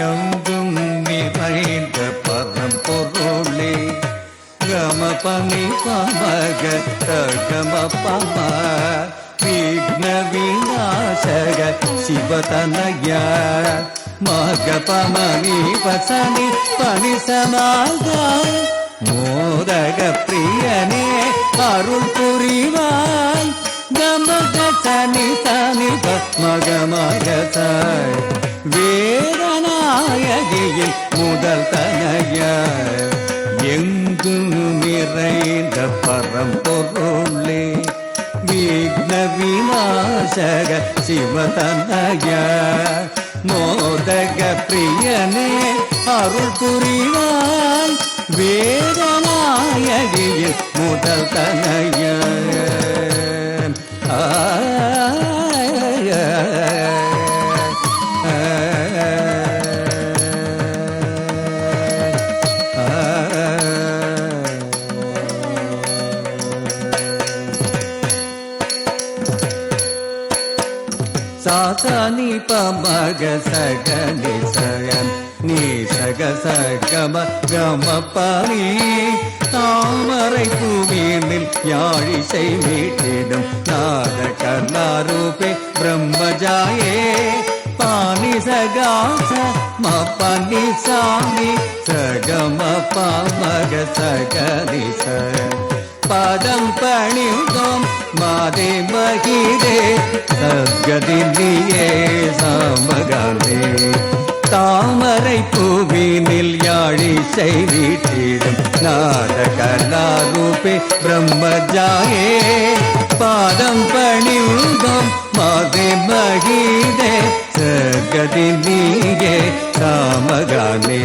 எங்கும் நிறைந்த பரம்பொருளே கம பனி பமக தகம பம விக்ன விநாசக சிவதனய மக பமனி வசனி பனி சமாக மோதக பிரியனே அருள் புரிவாய் கமக சனி தனி மக மகதாய் வேதநாயகியின் முதல் தனய எங்கும் நிறைந்த பரம்பொருளே விக்ன விநாசக சிவதனய மோதக பிரியனே அருள் புரிவாய் வேதநாயகியின் முதல் தனய சாசனி பமக சகனி சகன் நீ சக சகம கம பனி தாமரை பூமியில் யாழிசை மீட்டிடும் நாத கர்ணாரூபே பிரம்மஜாயே பானி சகாச ம பனி சாமி சகம பமக சகனி ச பாதம் பணிந்தோம் மாதே மகிதே சத்கதி நீயே சாமகாந்தே தாமரை பூவினில் யாழிசை வீட்டிடும் நாத கர்ணாரூபே பிரம்மஜாயே பாதம் பணிந்தோம் மாதே மகிதே சத்கதி நீயே சாமகாந்தே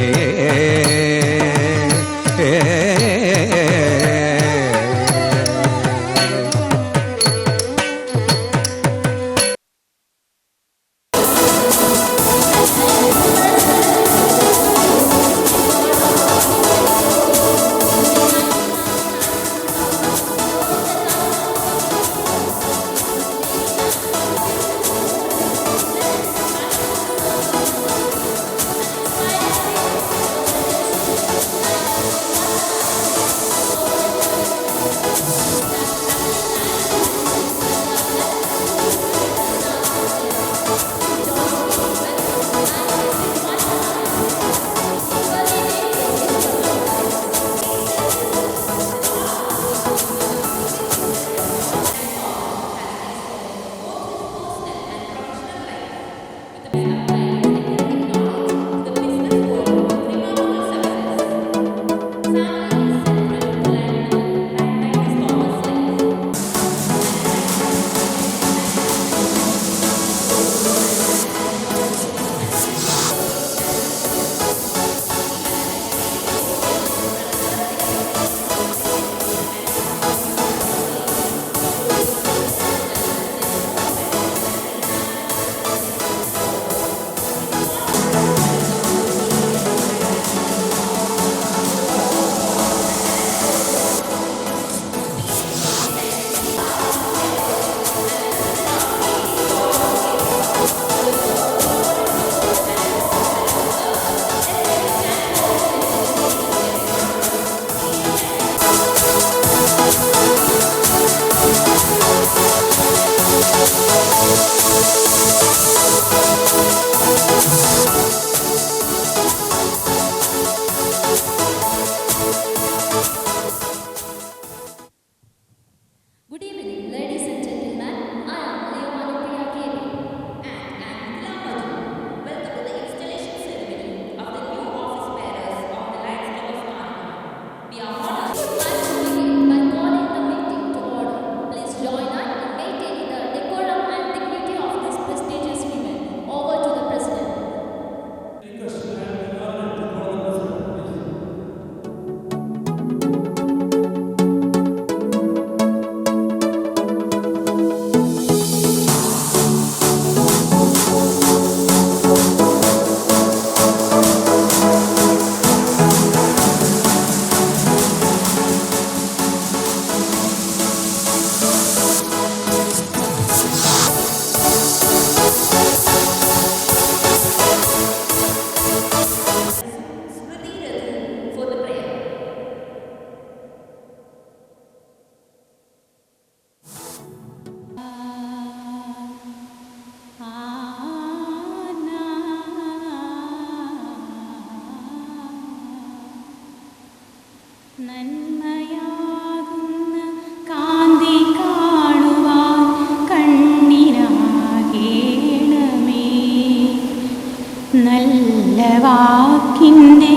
നല്ല വാക്കിൻ്റെ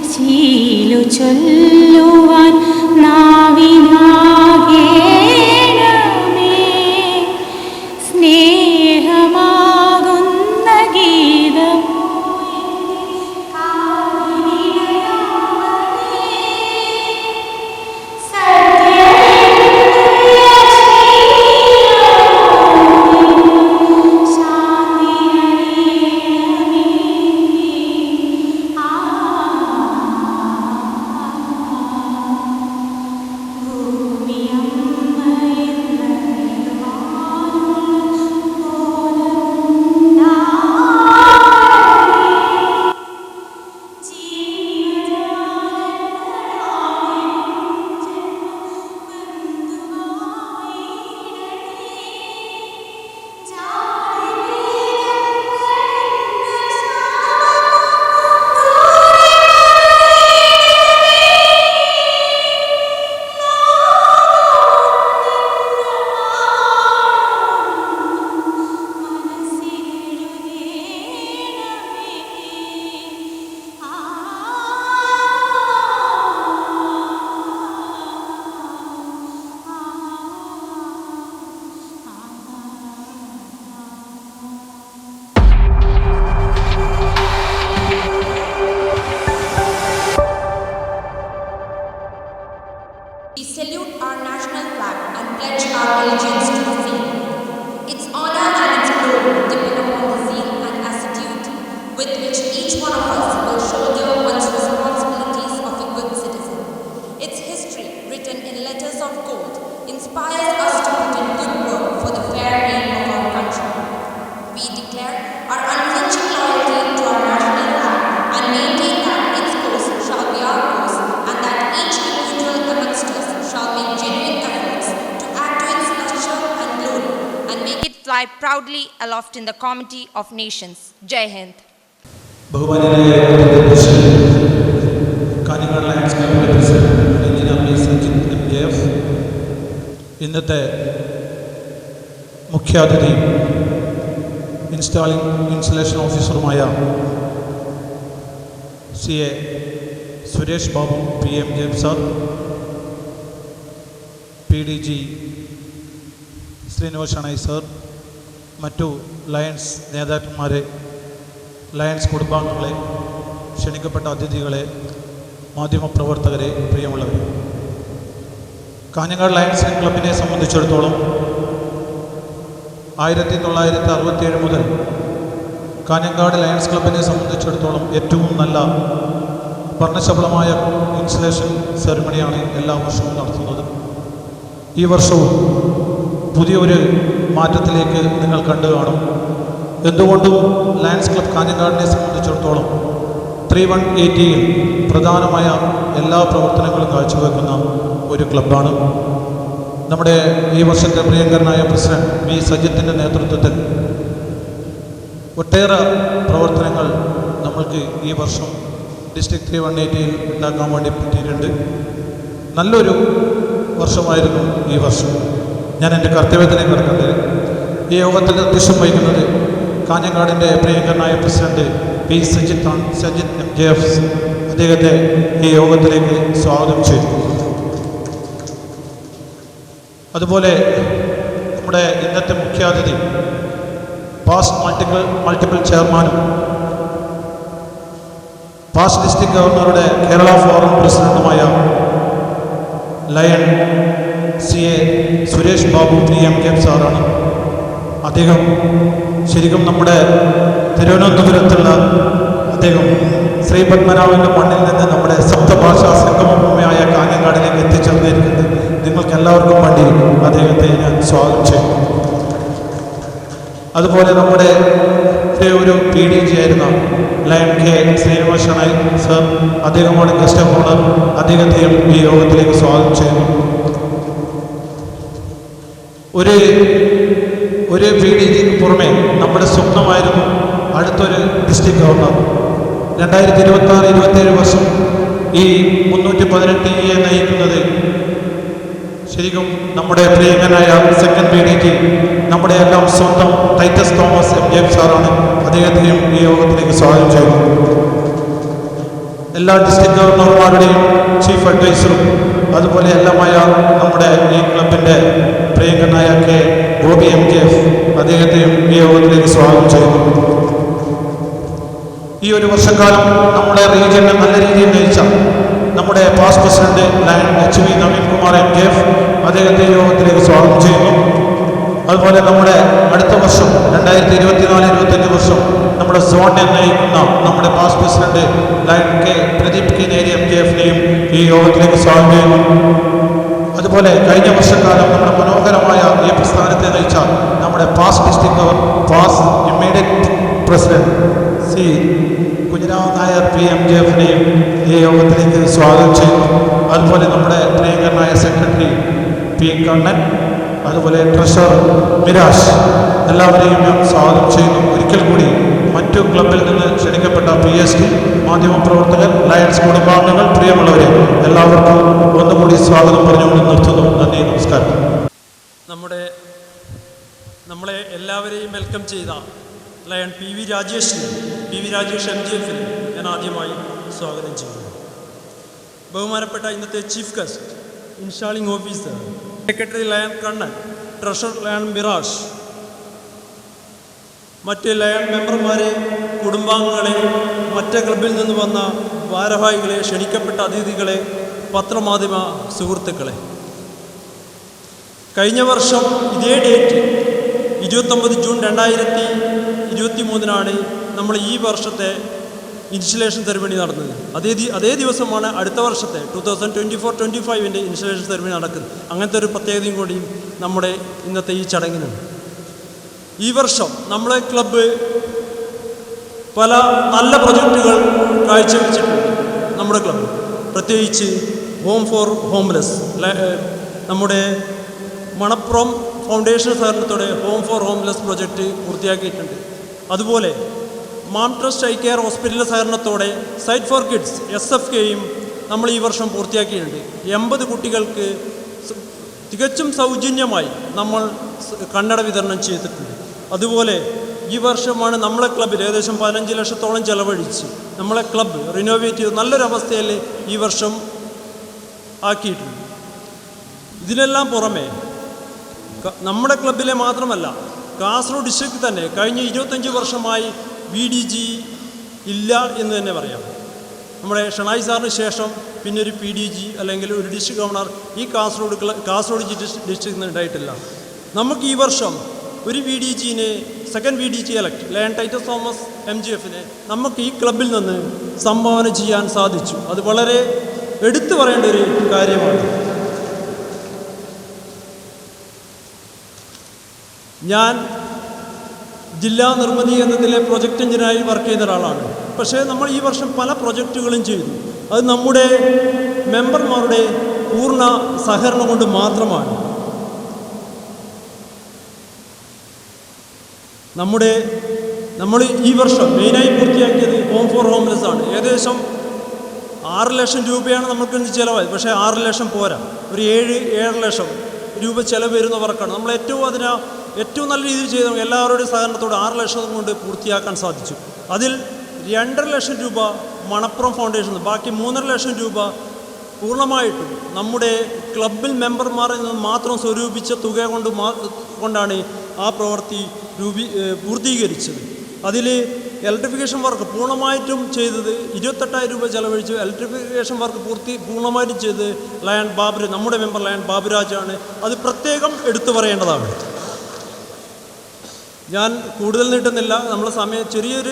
ശീലു ചൊല്ലുവാൻ നാവിനാകേണമേ. സ്നേഹമാകുന്ന ഗീതം We salute our national flag and pledge our allegiance to the same. Its honor and its glory depend upon the zeal and assiduity with which each one of us will shoulder one's responsibilities of a good citizen. Its history, written in letters of gold, inspires us to put in good work for the fair aim of our country. We declare our unflinching loyalty to our national flag and maintain that its course shall be our course, and that each individual amongst us shall make genuine efforts to add to its lustre and glory and make it fly proudly aloft in the comity of nations. Jai Hind. ബഹുമാനീയനായ Kanhangad Lions ക്ലബിൻ്റെ president engineer P Sajith MJF, ഇന്നത്തെ മുഖ്യാതിഥിയും installation ഓഫീസറുമായ CA Suresh Babu PMJF sir, PDG Srinivas Shenoy sir, മറ്റു Lions നേതാക്കന്മാരെ, Lions കുടുംബാംഗങ്ങളെ, ക്ഷണിക്കപ്പെട്ട അതിഥികളെ, മാധ്യമപ്രവർത്തകരെ, പ്രിയമുള്ളവരെ, കാഞ്ഞങ്ങാട് ലയൺസ് ക്ലബിനെ സംബന്ധിച്ചിടത്തോളം 1967 മുതൽ കാഞ്ഞങ്ങാട് ലയൺസ് ക്ലബിനെ സംബന്ധിച്ചിടത്തോളം ഏറ്റവും നല്ല വർണ്ണശബളമായ ഇൻസ്റ്റലേഷൻ സെറിമണിയാണ് എല്ലാ വർഷവും നടത്തുന്നത്. ഈ വർഷവും പുതിയൊരു മാറ്റത്തിലേക്ക് നിങ്ങൾ കണ്ടു കാണും. എന്തുകൊണ്ടും ലയൺസ് ക്ലബ് കാഞ്ഞങ്ങാടിനെ സംബന്ധിച്ചിടത്തോളം 3180-യിൽ പ്രധാനമായ എല്ലാ പ്രവർത്തനങ്ങളും കാഴ്ചവെക്കുന്ന ഒരു ക്ലബ്ബാണ്. നമ്മുടെ ഈ വർഷത്തെ പ്രിയങ്കരനായ പ്രസിഡന്റ് വി സജിത്തിൻ്റെ നേതൃത്വത്തിൽ ഒട്ടേറെ പ്രവർത്തനങ്ങൾ നമ്മൾക്ക് ഈ വർഷം ഡിസ്ട്രിക്ട് 3180-യിൽ ഉണ്ടാക്കാൻ വേണ്ടി പറ്റിയിട്ടുണ്ട്. നല്ലൊരു വർഷമായിരുന്നു ഈ വർഷം. ഞാൻ എൻ്റെ കർത്തവ്യത്തിലേക്ക് കിടക്കുന്നത് ഈ യോഗത്തിൽ അധ്യക്ഷം വഹിക്കുന്നത് കാഞ്ഞങ്ങാടിൻ്റെ പ്രിയങ്കരനായ പ്രസിഡന്റ് പി സജിത് MJF. അദ്ദേഹത്തെ ഈ യോഗത്തിലേക്ക് സ്വാഗതം ചെയ്തു. അതുപോലെ നമ്മുടെ ഇന്നത്തെ മുഖ്യാതിഥി പാസ്റ്റ് മൾട്ടിപ്പിൾ ചെയർമാനും പാസ്റ്റ് ഡിസ്ട്രിക്ട് ഗവർണറുടെ കേരള ഫോറം പ്രസിഡന്റുമായ lion CA Suresh Babu PMJF സാറാണ്. അദ്ദേഹം ശരിക്കും നമ്മുടെ തിരുവനന്തപുരത്തുള്ള അദ്ദേഹം ശ്രീപത്മനാഭൻ്റെ മണ്ണിൽ നിന്ന് നമ്മുടെ സപ്തഭാഷാ സംഗമഭൂമിയായ കാഞ്ഞങ്ങാടിലേക്ക് എത്തിച്ചേർന്നിരിക്കുന്നത് നിങ്ങൾക്ക് എല്ലാവർക്കും വേണ്ടി അദ്ദേഹത്തെ ഞാൻ സ്വാഗതം ചെയ്യും. അതുപോലെ നമ്മുടെ ഒരു PDG ആയിരുന്ന ലയൺ K ശ്രീനിവാസ് ഷണൈ സർ, അദ്ദേഹമാണ് ഗസ്റ്റ് ഓഫ് ഓണർ. അദ്ദേഹത്തെയും ഈ യോഗത്തിലേക്ക് സ്വാഗതം ചെയ്യുന്നു. ഒരു PDGക്ക് പുറമെ നമ്മുടെ സ്വപ്നമായിരുന്നു അടുത്തൊരു ഡിസ്ട്രിക്ട് ഗവർണർ. 2026-27 വർഷം ഈ 318 നയിക്കുന്നത് ശരിക്കും നമ്മുടെ പ്രിയങ്കനായ സെക്കൻഡ് PDG, നമ്മുടെ എല്ലാം സ്വന്തം ടൈറ്റസ് തോമസ് MJF സാറാണ്. അദ്ദേഹത്തെയും ഈ യോഗത്തിലേക്ക് സ്വാഗതം ചെയ്യുന്നു. എല്ലാ ഡിസ്ട്രിക്ട് ഗവർണർമാരുടെയും ചീഫ് അഡ്വൈസറും അതുപോലെ എല്ലാമായ നമ്മുടെ ഈ ക്ലബിൻ്റെ പ്രിയങ്കനായ കെ ഗോപി MKF അദ്ദേഹത്തെയും ഈ യോഗത്തിലേക്ക് സ്വാഗതം ചെയ്യുന്നു. ഈ ഒരു വർഷക്കാലം നമ്മുടെ റീജിയനെ നല്ല രീതിയിൽ നയിച്ച നമ്മുടെ past president lion HV Naveen Kumar MKF അദ്ദേഹത്തെ യോഗത്തിലേക്ക് സ്വാഗതം ചെയ്യുന്നു. അതുപോലെ നമ്മുടെ അടുത്ത വർഷം 2024-25 വർഷം നമ്മുടെ സോണിനെ നയിക്കുന്ന നമ്മുടെ പാസ്റ്റ് പ്രസിഡന്റ് ലയൺ പ്രദീപ് നേരി MKFനെയും ഈ യോഗത്തിലേക്ക് സ്വാഗതം ചെയ്യുന്നു. അതുപോലെ കഴിഞ്ഞ വർഷക്കാലം നമ്മുടെ മനോഹരമായ ഈ പ്രസ്ഥാനത്തെ നയിച്ച നമ്മുടെ past district past immediate president Shri Kunhiraman Nair MKFനെയും ഈ യോഗത്തിലേക്ക് സ്വാഗതം ചെയ്യുന്നു. അതുപോലെ നമ്മുടെ പ്രിയങ്കരനായ സെക്രട്ടറി P കണ്ണൻ, അതുപോലെ ട്രഷറർ മിരാഷ്, എല്ലാവരെയും ഞാൻ സ്വാഗതം ചെയ്യുന്നു. ഒരിക്കൽ കൂടി മറ്റു ക്ലബിൽ നിന്ന് ക്ഷണിക്കപ്പെട്ട PST മാധ്യമപ്രവർത്തകർ, ലയൺസ് കുടുംബാംഗങ്ങൾ, പ്രിയമുള്ളവരെ എല്ലാവർക്കും ഒന്നുകൂടി സ്വാഗതം പറഞ്ഞുകൊണ്ട് നിർത്തുന്നു. നന്ദി, നമസ്കാരം. നമ്മളെ എല്ലാവരെയും വെൽക്കം ചെയ്ത ലയൺ PV രാജേഷ് MKFനെ ഞാൻ ആദ്യമായി സ്വാഗതം ചെയ്യുന്നു. ബഹുമാനപ്പെട്ട ഇന്നത്തെ chief guest, installing officer, secretary Lion Kannan, treasurer Lion Mirash, മറ്റ് ലയൺ മെമ്പർമാരെ, കുടുംബാംഗങ്ങളെ, മറ്റ് ക്ലബിൽ നിന്ന് വന്ന ഭാരവാഹികളെ, ക്ഷണിക്കപ്പെട്ട അതിഥികളെ, പത്രമാധ്യമ സുഹൃത്തുക്കളെ, കഴിഞ്ഞ വർഷം ഇതേ ഡേറ്റ് 29 ജൂൺ 2023 നമ്മൾ ഈ വർഷത്തെ ഇൻസ്റ്റലേഷൻ സെറിമണി നടന്നത്. അതേ ദിവസമാണ് അടുത്ത വർഷത്തെ 2024-25 ഇൻസ്റ്റലേഷൻ സെറിമണി നടക്കുന്നത്. അങ്ങനത്തെ ഒരു പ്രത്യേകതയും കൂടിയും നമ്മുടെ ഇന്നത്തെ ഈ ചടങ്ങിനുണ്ട്. ഈ വർഷം നമ്മളെ ക്ലബ്ബ് പല നല്ല പ്രൊജക്റ്റുകൾ കാഴ്ചവെച്ചിട്ടുണ്ട്. നമ്മുടെ ക്ലബ്ബ് പ്രത്യേകിച്ച് ഹോം ഫോർ ഹോംലെസ്, നമ്മുടെ മണപ്പുറം ഫൗണ്ടേഷൻ സഹകരണത്തോടെ ഹോം ഫോർ ഹോംലെസ് പ്രൊജക്റ്റ് പൂർത്തിയാക്കിയിട്ടുണ്ട്. അതുപോലെ മാം ട്രസ്റ്റ് ഐ കെയർ ഹോസ്പിറ്റലിൻ്റെ സഹകരണത്തോടെ സൈറ്റ് ഫോർ കിഡ്സ് SFKയും നമ്മൾ ഈ വർഷം പൂർത്തിയാക്കിയിട്ടുണ്ട്. 80 കുട്ടികൾക്ക് തികച്ചും സൗജന്യമായി നമ്മൾ കണ്ണട വിതരണം ചെയ്തിട്ടുണ്ട്. അതുപോലെ ഈ വർഷമാണ് നമ്മളെ ക്ലബ്ബിൽ ഏകദേശം 15 ലക്ഷത്തോളം ചെലവഴിച്ച് നമ്മളെ ക്ലബ്ബ് റിനോവേറ്റ് ചെയ്ത് നല്ലൊരവസ്ഥയിൽ ഈ വർഷം ആക്കിയിട്ടുണ്ട്. ഇതിനെല്ലാം പുറമെ നമ്മുടെ ക്ലബ്ബിലെ മാത്രമല്ല, കാസർഗോഡ് ഡിസ്ട്രിക്റ്റിൽ തന്നെ കഴിഞ്ഞ 25 വർഷമായി VDG ഇല്ല എന്ന് തന്നെ പറയാം. നമ്മുടെ ഷണായി സാറിന് ശേഷം പിന്നെ ഒരു PDG അല്ലെങ്കിൽ ഒരു ഡിസ്ട്രിക്ട് ഗവർണർ ഈ കാസർഗോഡ് ഡിസ്ട്രിക്റ്റിൽ നിന്ന് ഉണ്ടായിട്ടില്ല. നമുക്ക് ഈ വർഷം ഒരു VDGനെ, second VDG elect Lion Titus Thomas MGFനെ നമുക്ക് ഈ ക്ലബിൽ നിന്ന് സംഭാവന ചെയ്യാൻ സാധിച്ചു. അത് വളരെ എടുത്തു പറയേണ്ട ഒരു കാര്യമാണ്. ഞാൻ ജില്ലാ നിർമ്മിതി കേന്ദ്രത്തിലെ പ്രൊജക്റ്റ് എഞ്ചിനീയറായി വർക്ക് ചെയ്യുന്ന ഒരാളാണ്. പക്ഷേ നമ്മൾ ഈ വർഷം പല പ്രൊജക്റ്റുകളും ചെയ്തു. അത് നമ്മുടെ മെമ്പർമാരുടെ പൂർണ്ണ സഹകരണം കൊണ്ട് മാത്രമാണ്. നമ്മൾ ഈ വർഷം മെയിനായി പൂർത്തിയാക്കിയത് ഹോം ഫോർ ഹോംലെസ് ആണ്. ഏകദേശം 6 ലക്ഷം രൂപയാണ് നമുക്ക് ചിലവായത്. പക്ഷേ 6 ലക്ഷം പോരാ, ഒരു 7 ലക്ഷം രൂപ ചിലവ് വരുന്ന വർക്കാണ്. നമ്മൾ ഏറ്റവും നല്ല രീതിയിൽ ചെയ്ത എല്ലാവരുടെയും സഹകരണത്തോടെ 6 ലക്ഷം കൊണ്ട് പൂർത്തിയാക്കാൻ സാധിച്ചു. അതിൽ 2.5 ലക്ഷം രൂപ മണപ്പുറം ഫൗണ്ടേഷൻ, ബാക്കി 3.5 ലക്ഷം രൂപ പൂർണ്ണമായിട്ടും നമ്മുടെ ക്ലബിൽ മെമ്പർമാരിൽ നിന്ന് മാത്രം സ്വരൂപിച്ച തുക കൊണ്ടാണ് ആ പ്രവൃത്തി പൂർത്തീകരിച്ചത്. അതിൽ ഇലക്ട്രിഫിക്കേഷൻ വർക്ക് പൂർണ്ണമായിട്ടും ചെയ്തത് 28,000 രൂപ ചെലവഴിച്ച് ഇലക്ട്രിഫിക്കേഷൻ വർക്ക് പൂർണ്ണമായിട്ടും ചെയ്ത് നമ്മുടെ മെമ്പർ ലയൺ ബാബുരാജാണ്. അത് പ്രത്യേകം എടുത്തു പറയേണ്ടതാണ്. ഞാൻ കൂടുതൽ നീട്ടുന്നില്ല. നമ്മൾ സമയം ചെറിയൊരു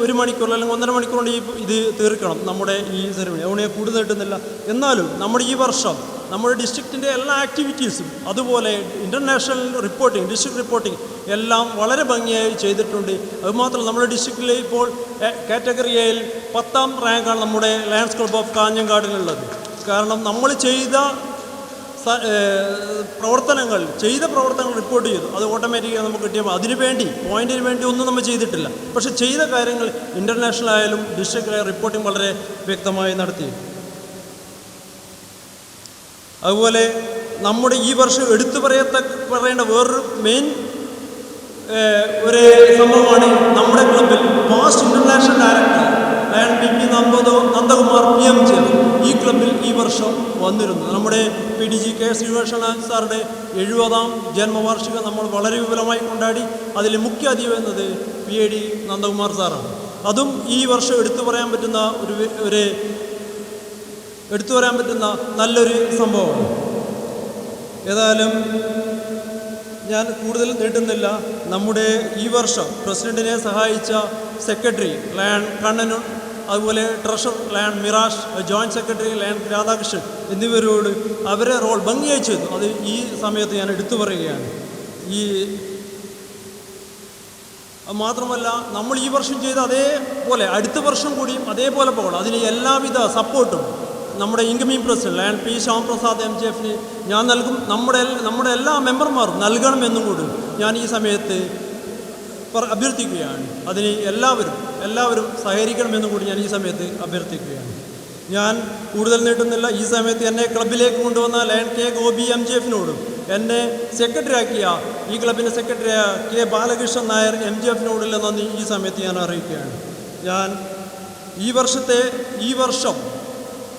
ഒരു മണിക്കൂർ അല്ലെങ്കിൽ 1.5 മണിക്കൂർ കൊണ്ട് ഇത് തീർക്കണം നമ്മുടെ ഈ സെറിമണി. അതുകൊണ്ട് ഞാൻ കൂടുതൽ നീട്ടുന്നില്ല. എന്നാലും നമ്മുടെ ഈ വർഷം നമ്മുടെ ഡിസ്ട്രിക്റ്റിൻ്റെ എല്ലാ ആക്ടിവിറ്റീസും അതുപോലെ ഇൻ്റർനാഷണൽ റിപ്പോർട്ടിംഗ്, ഡിസ്ട്രിക്ട് റിപ്പോർട്ടിംഗ് എല്ലാം വളരെ ഭംഗിയായി ചെയ്തിട്ടുണ്ട്. അതുമാത്രമല്ല, നമ്മുടെ ഡിസ്ട്രിക്റ്റിൽ ഇപ്പോൾ കാറ്റഗറി എയിൽ 10ാം റാങ്കാണ് നമ്മുടെ ലയൺസ് ക്ലബ്ബ് ഓഫ് കാഞ്ഞങ്ങാടിനുള്ളത്. കാരണം നമ്മൾ ചെയ്ത പ്രവർത്തനങ്ങൾ റിപ്പോർട്ട് ചെയ്തു. അത് ഓട്ടോമാറ്റിക്കായി നമുക്ക് കിട്ടിയപ്പോൾ പോയിന്റിന് വേണ്ടി ഒന്നും നമ്മൾ ചെയ്തിട്ടില്ല. പക്ഷേ ചെയ്ത കാര്യങ്ങൾ ഇൻ്റർനാഷണൽ ആയാലും ഡിസ്ട്രിക്റ്റിലെ റിപ്പോർട്ടിംഗ് വളരെ വ്യക്തമായി നടത്തി. അതുപോലെ നമ്മുടെ ഈ വർഷം എടുത്തു പറയേണ്ട വേറൊരു മെയിൻ ഒരു സംഭവമാണ് നമ്മുടെ ക്ലബിൽ past international director lion PP Nandakumar PMJ ഈ ക്ലബിൽ ഈ വർഷം വന്നിരുന്നു. നമ്മുടെ PDG ശ്രീകൃഷ്ണൻ സാറുടെ 70ാം ജന്മവാർഷികം നമ്മൾ വളരെ വിപുലമായി കൊണ്ടാടി. അതിൽ മുഖ്യ അതിഥി എന്നത് PAD നന്ദകുമാർ സാറാണ്. അതും ഈ വർഷം എടുത്തു പറയാൻ പറ്റുന്ന നല്ലൊരു സംഭവമാണ്. ഏതായാലും ഞാൻ കൂടുതൽ നീട്ടുന്നില്ല. നമ്മുടെ ഈ വർഷം പ്രസിഡന്റിനെ സഹായിച്ച സെക്രട്ടറി ലയൺ കണ്ണനും, അതുപോലെ treasurer Lion Mirash, joint secretary Lion Radhakrishnan എന്നിവരോട് അവരെ റോൾ ഭംഗിയായി ചെയ്തു. അത് ഈ സമയത്ത് ഞാൻ എടുത്തു പറയുകയാണ്. മാത്രമല്ല നമ്മൾ ഈ വർഷം ചെയ്ത അതേപോലെ അടുത്ത വർഷം കൂടിയും അതേപോലെ പോകണം. അതിന് എല്ലാവിധ സപ്പോർട്ടും നമ്മുടെ incoming president Lion P Shyamaprasad MJFന് ഞാൻ നൽകും. നമ്മുടെ എല്ലാ മെമ്പർമാരും നൽകണമെന്നും കൂടി ഞാൻ ഈ സമയത്ത് അഭ്യർത്ഥിക്കുകയാണ്. അതിന് എല്ലാവരും സഹകരിക്കണമെന്നും കൂടി ഞാൻ ഈ സമയത്ത് അഭ്യർത്ഥിക്കുകയാണ്. ഞാൻ കൂടുതൽ നീട്ടുന്നില്ല. ഈ സമയത്ത് എന്നെ ക്ലബിലേക്ക് കൊണ്ടുവന്ന ലയൺ K ഗോപി MJFനോടും എന്നെ സെക്രട്ടറിയാക്കിയ ഈ ക്ലബിൻ്റെ സെക്രട്ടറിയായ K ബാലകൃഷ്ണൻ നായർ MJFനോടുള്ള നന്ദി ഈ സമയത്ത് ഞാൻ അറിയിക്കുകയാണ്. ഞാൻ ഈ വർഷം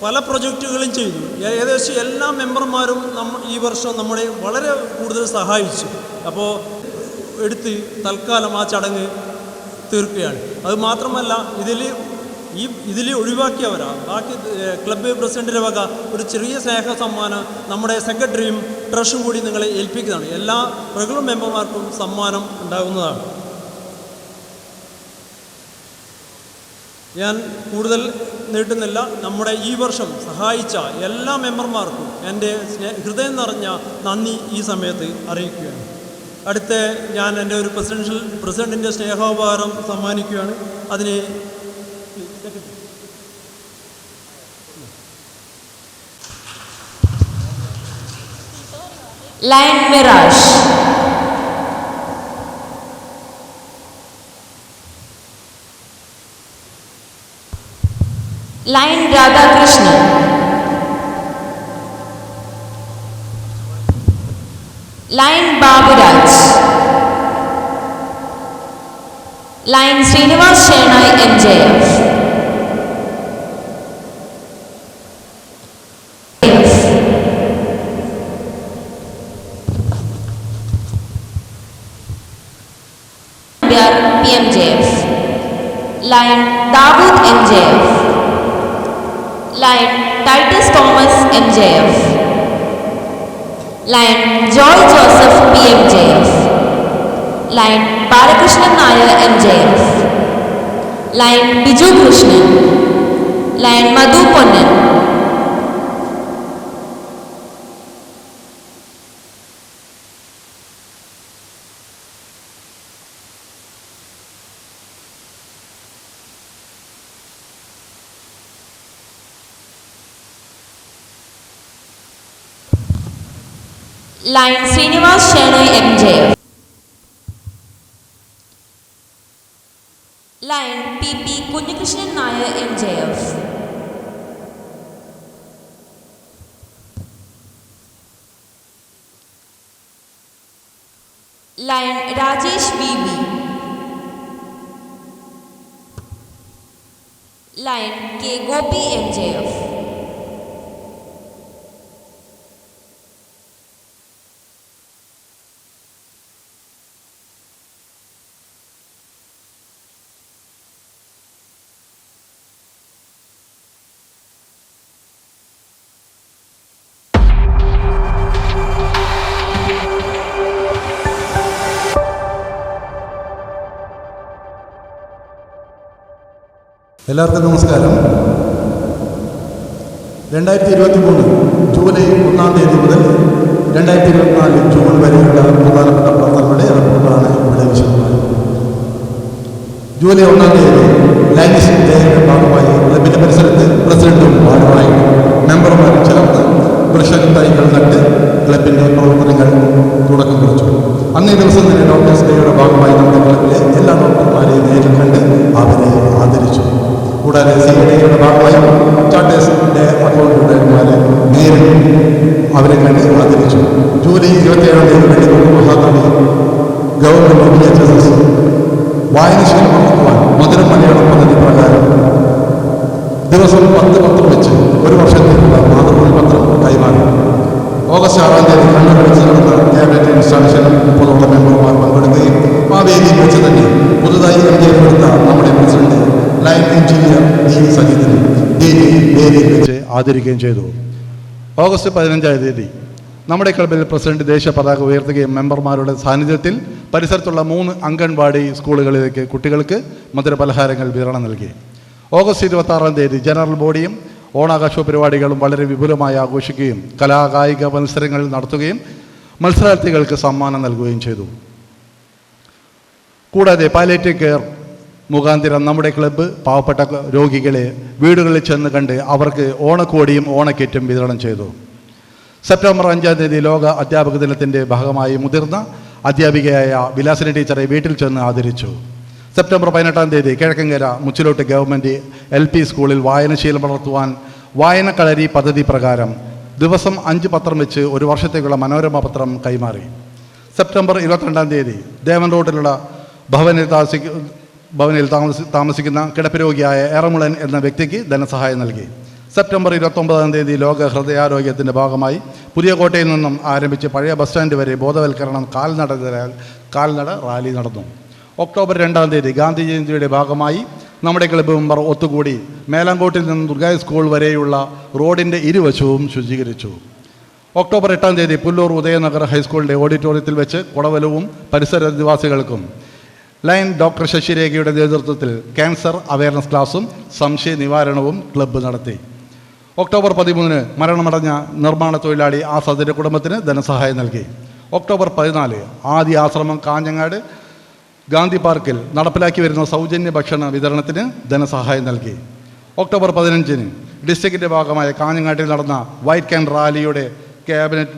പല പ്രൊജക്റ്റുകളും ചെയ്തു. ഏകദേശം എല്ലാ മെമ്പർമാരും ഈ വർഷം നമ്മളെ വളരെ കൂടുതൽ സഹായിച്ചു. അപ്പോൾ തൽക്കാലം ആ ചടങ്ങ് തീർക്കുകയാണ്. അത് മാത്രമല്ല ഇതിൽ ബാക്കി ക്ലബ്ബ് പ്രസിഡന്റിൻ്റെ വക ഒരു ചെറിയ സ്നേഹ സമ്മാനം നമ്മുടെ സെക്രട്ടറിയും ട്രഷറും കൂടി നിങ്ങളെ ഏൽപ്പിക്കുന്നതാണ്. എല്ലാ റെഗുലർ മെമ്പർമാർക്കും സമ്മാനം ഉണ്ടാകുന്നതാണ്. ഞാൻ കൂടുതൽ നീട്ടുന്നില്ല. നമ്മുടെ ഈ വർഷം സഹായിച്ച എല്ലാ മെമ്പർമാർക്കും എൻ്റെ ഹൃദയം നിറഞ്ഞ നന്ദി ഈ സമയത്ത് അറിയിക്കുകയാണ്. അടുത്ത ഞാൻ എൻ്റെ ഒരു പ്രസിഡൻറ്റിൻ്റെ സ്നേഹോപഹാരം സമ്മാനിക്കുകയാണ്. അതിന് Lion Mirash, Lion Radhakrishnan, Lion Baburaj, Lion Srinivas Shenoy MJF, PMJF, Lion Dawood MJF, Lion Titus Thomas MJF, Lion Joy Joseph PMJF, Lion Balakrishnan Nair MJF, Lion Biju Krishnan, Lion Madhu Ponnan, Lion Srinivas Shenoy MJF, Lion PP Kunhikrishnan Nair MJF, Lion Rajesh BB, Lion K Gopi MJF, എല്ലാവർക്കും നമസ്കാരം. 2023 ജൂലൈ 1-ാം തീയതി മുതൽ 2024 ജൂൺ വരെയുള്ള പ്രധാനപ്പെട്ട പ്രവർത്തനങ്ങളുടെ റിപ്പോർട്ടാണ് ഇവിടെ വിശദമായി. ജൂലൈ 1-ാം തീയതി ലയൺസ് ഡേയുടെ ഭാഗമായി ക്ലബിൻ്റെ പരിസരത്ത് പ്രസിഡന്റും വാർഡുമായി മെമ്പർമാരും ചേർന്ന് വൃക്ഷത്തൈകൾ നട്ട് ക്ലബിൻ്റെ പ്രവർത്തനങ്ങൾ തുടക്കം കുറിച്ചു. അന്നേ ദിവസം തന്നെ ഡോക്ടേഴ്സ് ഡേയുടെ ഭാഗമായി നമ്മുടെ ക്ലബിലെ എല്ലാ ഡോക്ടർമാരെയും നേരിൽ കണ്ട് അവരെ ആദരിച്ചു. കൂടാതെ CADയുടെ ഭാഗമായി ചാർട്ടേഴ്സിൻ്റെ അക്കൗണ്ടന്റുമാരെ നേരിൽ അവരെ കണ്ട് ആദരിച്ചു. ജൂലൈ 27-ാം തീയതി വെള്ളിക്കുന്ന് മഹാകവി ഗവൺമെൻറ് VHSS വായനശീലം വളർത്തുവാൻ മധുരം മലയാളം പദ്ധതി പ്രകാരം ദിവസം 10 പത്രം വെച്ച് ഒരു വർഷത്തേക്കുള്ള മാതൃഭൂമി പത്രം കൈമാറി. ഓഗസ്റ്റ് 6 കണ്ണൂർ വെച്ച് നടന്ന ക്യാബിനറ്റ് ഇൻസ്റ്റാളേഷനിൽ 30ഓളം മെമ്പർമാർ പങ്കെടുക്കുകയും ആ വേദിയിൽ വെച്ച് തന്നെ പുതുതായി MJF എടുത്ത നമ്മുടെ പ്രസിഡന്റ് ലൈൻ എഞ്ചിനീയർ D സജിത്തിനെ വേദിയിൽ വെച്ച് ആദരിക്കുകയും ചെയ്തു. ഓഗസ്റ്റ് 15 നമ്മുടെ ക്ലബിൽ പ്രസിഡന്റ് ദേശീയ പതാക ഉയർത്തുകയും മെമ്പർമാരുടെ സാന്നിധ്യത്തിൽ പരിസരത്തുള്ള 3 അംഗൻവാടി സ്കൂളുകളിലേക്ക് കുട്ടികൾക്ക് മധുരപലഹാരങ്ങൾ വിതരണം നൽകി. ഓഗസ്റ്റ് 26 ജനറൽ ബോഡിയും ഓണാഘോഷ പരിപാടികളും വളരെ വിപുലമായി ആഘോഷിക്കുകയും കലാകായിക മത്സരങ്ങൾ നടത്തുകയും മത്സരാർത്ഥികൾക്ക് സമ്മാനം നൽകുകയും ചെയ്തു. കൂടാതെ പാലിയേറ്റീവ് കെയർ മുഖാന്തിരം നമ്മുടെ ക്ലബ്ബ് പാവപ്പെട്ട രോഗികളെ വീടുകളിൽ ചെന്ന് കണ്ട് അവർക്ക് ഓണക്കോടിയും ഓണക്കിറ്റും വിതരണം ചെയ്തു. സെപ്റ്റംബർ 5 ലോക അധ്യാപക ദിനത്തിൻ്റെ ഭാഗമായി മുതിർന്ന അധ്യാപികയായ വിലാസിനി ടീച്ചറെ വീട്ടിൽ ചെന്ന് ആദരിച്ചു. September 18 Kizhakkankara Muchilot government LP സ്കൂളിൽ വായനശീലം വളർത്തുവാൻ വായനക്കളരി പദ്ധതി പ്രകാരം ദിവസം 5 പത്രം വെച്ച് ഒരു വർഷത്തേക്കുള്ള മനോരമ പത്രം കൈമാറി. സെപ്റ്റംബർ 22 ദേവൻ റോഡിലുള്ള ഭവനിൽ താമസിക്കുന്ന കിടപ്പ് രോഗിയായ ഏറമുളൻ എന്ന വ്യക്തിക്ക് ധനസഹായം നൽകി. സെപ്റ്റംബർ 29 ലോക ഹൃദയാരോഗ്യത്തിൻ്റെ ഭാഗമായി പുതിയ കോട്ടയിൽ നിന്നും ആരംഭിച്ച് പഴയ ബസ് സ്റ്റാൻഡ് വരെ ബോധവൽക്കരണം കാൽനട റാലി നടന്നു. ഒക്ടോബർ 2 ഗാന്ധി ജയന്തിയുടെ ഭാഗമായി നമ്മുടെ ക്ലബ്ബ് മെമ്പർ ഒത്തുകൂടി മേലാങ്കോട്ടിൽ നിന്നും ദുർഗാ സ്കൂൾ വരെയുള്ള റോഡിൻ്റെ ഇരുവശവും ശുചീകരിച്ചു. ഒക്ടോബർ 8 പുല്ലൂർ ഉദയനഗർ ഹൈസ്കൂളിൻ്റെ ഓഡിറ്റോറിയത്തിൽ വെച്ച് കൊടവലവും പരിസര നിവാസികൾക്കും ലൈൻ ഡോക്ടർ ശശിരേഖയുടെ നേതൃത്വത്തിൽ ക്യാൻസർ അവയർനെസ് ക്ലാസും സംശയ നിവാരണവും ക്ലബ്ബ് നടത്തി. ഒക്ടോബർ 13 മരണമടഞ്ഞ നിർമ്മാണ തൊഴിലാളി ആസാദിൻ്റെ കുടുംബത്തിന് ധനസഹായം നൽകി. ഒക്ടോബർ 14 ആദ്യ ആശ്രമം കാഞ്ഞങ്ങാട് ഗാന്ധി പാർക്കിൽ നടപ്പിലാക്കി വരുന്ന സൗജന്യ ഭക്ഷണ വിതരണത്തിന് ധനസഹായം നൽകി. ഒക്ടോബർ 15 ഡിസ്ട്രിക്റ്റിൻ്റെ ഭാഗമായ കാഞ്ഞങ്ങാട്ടിൽ നടന്ന വൈറ്റ് ക്യാൻ റാലിയുടെ ക്യാബിനറ്റ്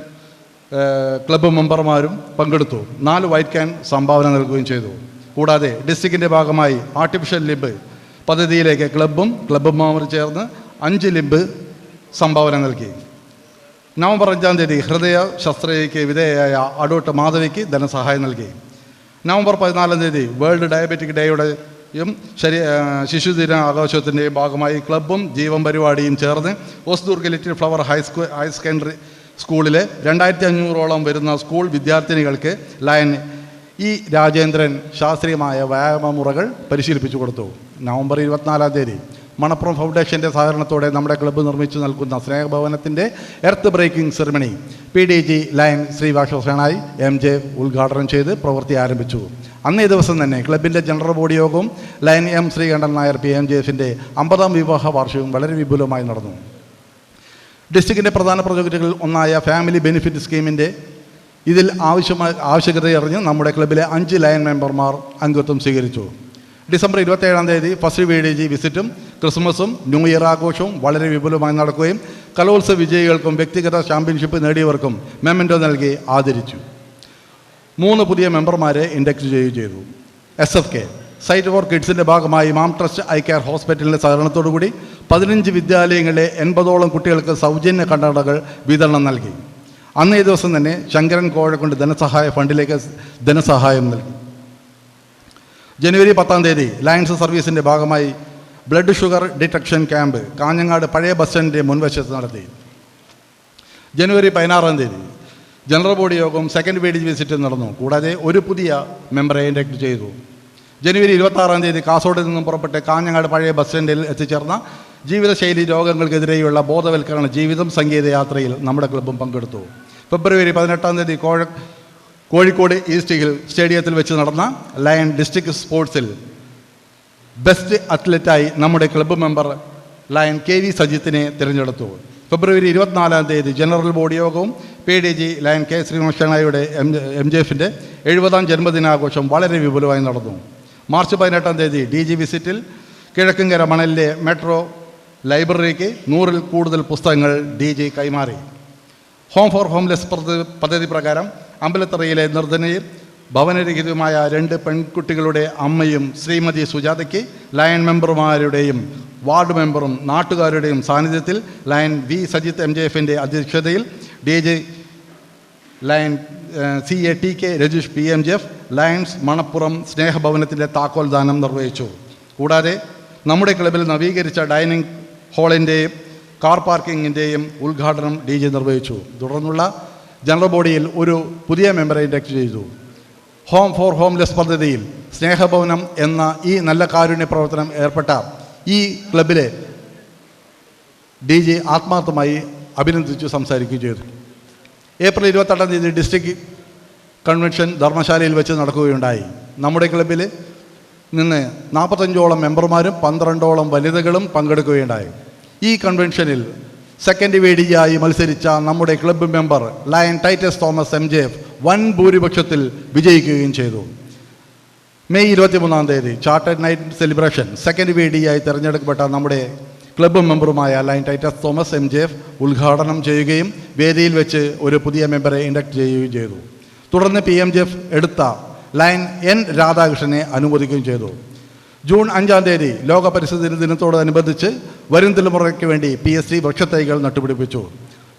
ക്ലബ്ബ് മെമ്പർമാരും പങ്കെടുത്തു. 4 വൈറ്റ് ക്യാൻ സംഭാവന നൽകുകയും ചെയ്തു. കൂടാതെ ഡിസ്ട്രിക്റ്റിൻ്റെ ഭാഗമായി ആർട്ടിഫിഷ്യൽ ലിംബ് പദ്ധതിയിലേക്ക് ക്ലബ്ബും ക്ലബ്ബ് മെമ്പറും ചേർന്ന് 5 ലിംബ് സംഭാവന നൽകി. നവംബർ 5 ഹൃദയ ശസ്ത്രക്രിയയ്ക്ക് വിധേയയായ അടൂട്ട് മാധവിക്ക് ധനസഹായം നൽകി. നവംബർ 14 വേൾഡ് ഡയബറ്റിക് ഡേയുടെയും ശിശുദിന ആഘോഷത്തിൻ്റെയും ഭാഗമായി ക്ലബ്ബും ജീവൻ പരിപാടിയും ചേർന്ന് Hosdurg little flower higher secondary സ്കൂളിലെ 2500ഓളം വരുന്ന സ്കൂൾ വിദ്യാർത്ഥിനികൾക്ക് ലയൻ ഇ രാജേന്ദ്രൻ ശാസ്ത്രീയമായ വ്യായാമ മുറകൾ പരിശീലിപ്പിച്ചു കൊടുത്തു. നവംബർ 24 മണപ്പുറം ഫൗണ്ടേഷൻ്റെ സഹകരണത്തോടെ നമ്മുടെ ക്ലബ്ബ് നിർമ്മിച്ചു നൽകുന്ന സ്നേഹഭവനത്തിൻ്റെ എർത്ത് ബ്രേക്കിംഗ് സെറിമണി PDG ലയൻ ശ്രീവാഷോസേനായി MJ ഉദ്ഘാടനം ചെയ്ത് പ്രവൃത്തി ആരംഭിച്ചു. അന്നേ ദിവസം തന്നെ ക്ലബിൻ്റെ ജനറൽ ബോഡി യോഗവും ലയൻ M ശ്രീകണ്ഠൻ നായർ PMJFിൻ്റെ 50ാം വിവാഹ വാർഷികവും വളരെ വിപുലമായി നടന്നു. ഡിസ്ട്രിക്റ്റിൻ്റെ പ്രധാന പ്രോജക്റ്റുകളിൽ ഒന്നായ ഫാമിലി ബെനിഫിറ്റ് സ്കീമിൻ്റെ ഇതിൽ ആവശ്യകതയറിഞ്ഞ് നമ്മുടെ ക്ലബിലെ 5 ലയൻ മെമ്പർമാർ അംഗത്വം സ്വീകരിച്ചു. ഡിസംബർ 27 ഫസ്റ്റ് VDG വിസിറ്റും ക്രിസ്മസും ന്യൂ ഇയർ ആഘോഷവും വളരെ വിപുലമായി നടക്കുകയും കലോത്സവ വിജയികൾക്കും വ്യക്തിഗത ചാമ്പ്യൻഷിപ്പ് നേടിയവർക്കും മെമൻറ്റോ നൽകി ആദരിച്ചു. 3 പുതിയ മെമ്പർമാരെ ഇൻഡക്റ്റ് ചെയ്യുകയും ചെയ്തു. SFK സൈറ്റ് ഫോർ കിഡ്സിൻ്റെ ഭാഗമായി മാം ട്രസ്റ്റ് ഐ കെയർ ഹോസ്പിറ്റലിൻ്റെ സഹകരണത്തോടുകൂടി 15 വിദ്യാലയങ്ങളിലെ 80ഓളം കുട്ടികൾക്ക് സൗജന്യ കണ്ണടകൾ വിതരണം നൽകി. അന്നേ ദിവസം തന്നെ ശങ്കരൻ കോഴക്കൊണ്ട് ധനസഹായ ഫണ്ടിലേക്ക് ധനസഹായം നൽകി. ജനുവരി 10 ലയൺസ് സർവീസിൻ്റെ ഭാഗമായി blood sugar detection camp Kanhangad പഴയ ബസ് സ്റ്റാൻഡിൻ്റെ മുൻവശത്ത് നടത്തി. ജനുവരി 16 ജനറൽ ബോഡി യോഗവും സെക്കൻഡ് VDG വിസിറ്റ് നടന്നു. കൂടാതെ ഒരു പുതിയ മെമ്പറെ ഇൻഡക്റ്റ് ചെയ്തു. ജനുവരി 26 കാസർഗോഡ് നിന്നും പുറപ്പെട്ട് കാഞ്ഞങ്ങാട് പഴയ ബസ് സ്റ്റാൻഡിൽ എത്തിച്ചേർന്ന ജീവിതശൈലി രോഗങ്ങൾക്കെതിരെയുള്ള ബോധവൽക്കരണ ജീവിതം സംഗീത യാത്രയിൽ നമ്മുടെ ക്ലബ്ബും പങ്കെടുത്തു. ഫെബ്രുവരി 18 കോഴിക്കോട് ഈസ്റ്റ് ഹിൽ സ്റ്റേഡിയത്തിൽ വെച്ച് നടന്ന ലയൺ ഡിസ്ട്രിക്ട് സ്പോർട്സിൽ ബെസ്റ്റ് അത്ലറ്റായി നമ്മുടെ ക്ലബ്ബ് മെമ്പർ ലയൺ KV സജിത്തിനെ തിരഞ്ഞെടുത്തു. ഫെബ്രുവരി 24 ജനറൽ ബോഡി യോഗവും PDG ലയൺ K ശ്രീകൃഷ്ണനായുടെ MJFിൻ്റെ 70ാം ജന്മദിനാഘോഷം വളരെ വിപുലമായി നടന്നു. മാർച്ച് 18 DG വിസിറ്റിൽ കിഴക്കങ്കര മണലിലെ മെട്രോ ലൈബ്രറിക്ക് 100ൽ കൂടുതൽ പുസ്തകങ്ങൾ DG കൈമാറി. ഹോം ഫോർ ഹോംലെസ് പദ്ധതി പ്രകാരം അമ്പലത്തറയിലെ നിർധനയും ഭവനരഹിതവുമായ 2 പെൺകുട്ടികളുടെ അമ്മയും ശ്രീമതി സുജാതയ്ക്ക് ലയൺ മെമ്പർമാരുടെയും വാർഡ് മെമ്പറും നാട്ടുകാരുടെയും സാന്നിധ്യത്തിൽ ലയൺ V സജിത്ത് MJFിൻ്റെ അധ്യക്ഷതയിൽ DG Lion CATK Rajeesh PMGF Lions Manappuram സ്നേഹഭവനത്തിൻ്റെ താക്കോൽദാനം നിർവഹിച്ചു. കൂടാതെ നമ്മുടെ ക്ലബിൽ നവീകരിച്ച ഡൈനിങ് ഹാളിൻ്റെയും കാർ പാർക്കിങ്ങിൻ്റെയും ഉദ്ഘാടനം DJ നിർവഹിച്ചു. തുടർന്നുള്ള ജനറൽ ബോഡിയിൽ ഒരു പുതിയ മെമ്പറെ ഇൻഡക്റ്റ് ചെയ്തു. ഹോം ഫോർ ഹോംലെസ് പദ്ധതിയിൽ സ്നേഹഭവനം എന്ന ഈ നല്ല കാരുണ്യ പ്രവർത്തനം ഏർപ്പെട്ട ഈ ക്ലബിലെ DJ ആത്മാർത്ഥമായി അഭിനന്ദിച്ചു സംസാരിക്കുകയും ചെയ്തു. ഏപ്രിൽ 28-ാം തീയതി ഡിസ്ട്രിക്ട് കൺവെൻഷൻ ധർമ്മശാലയിൽ വെച്ച് നടക്കുകയുണ്ടായി. നമ്മുടെ ക്ലബിൽ നിന്ന് 45ഓളം മെമ്പർമാരും 12ഓളം വനിതകളും പങ്കെടുക്കുകയുണ്ടായി. ഈ കൺവെൻഷനിൽ സെക്കൻഡ് വേദിയായി മത്സരിച്ച നമ്മുടെ club member lion Titus Thomas MJF വൻ ഭൂരിപക്ഷത്തിൽ വിജയിക്കുകയും ചെയ്തു. മെയ് 23-ാം തീയതി ചാർട്ടേഡ് നൈറ്റ് സെലിബ്രേഷൻ സെക്കൻഡ് വേദിയായി തിരഞ്ഞെടുക്കപ്പെട്ട നമ്മുടെ ക്ലബ്ബ് മെമ്പറുമായ ലയൺ ടൈറ്റസ് തോമസ് MJF ഉദ്ഘാടനം ചെയ്യുകയും വേദിയിൽ വെച്ച് ഒരു പുതിയ മെമ്പറെ ഇൻഡക്റ്റ് ചെയ്യുകയും ചെയ്തു. തുടർന്ന് PMGF എടുത്ത ലയൺ N രാധാകൃഷ്ണനെ അനുമോദിക്കുകയും ചെയ്തു. ജൂൺ 5-ാം തീയതി ലോക പരിസ്ഥിതി ദിനത്തോടനുബന്ധിച്ച് വരും തലമുറയ്ക്ക് വേണ്ടി PSG വൃക്ഷത്തൈകൾ നട്ടുപിടിപ്പിച്ചു.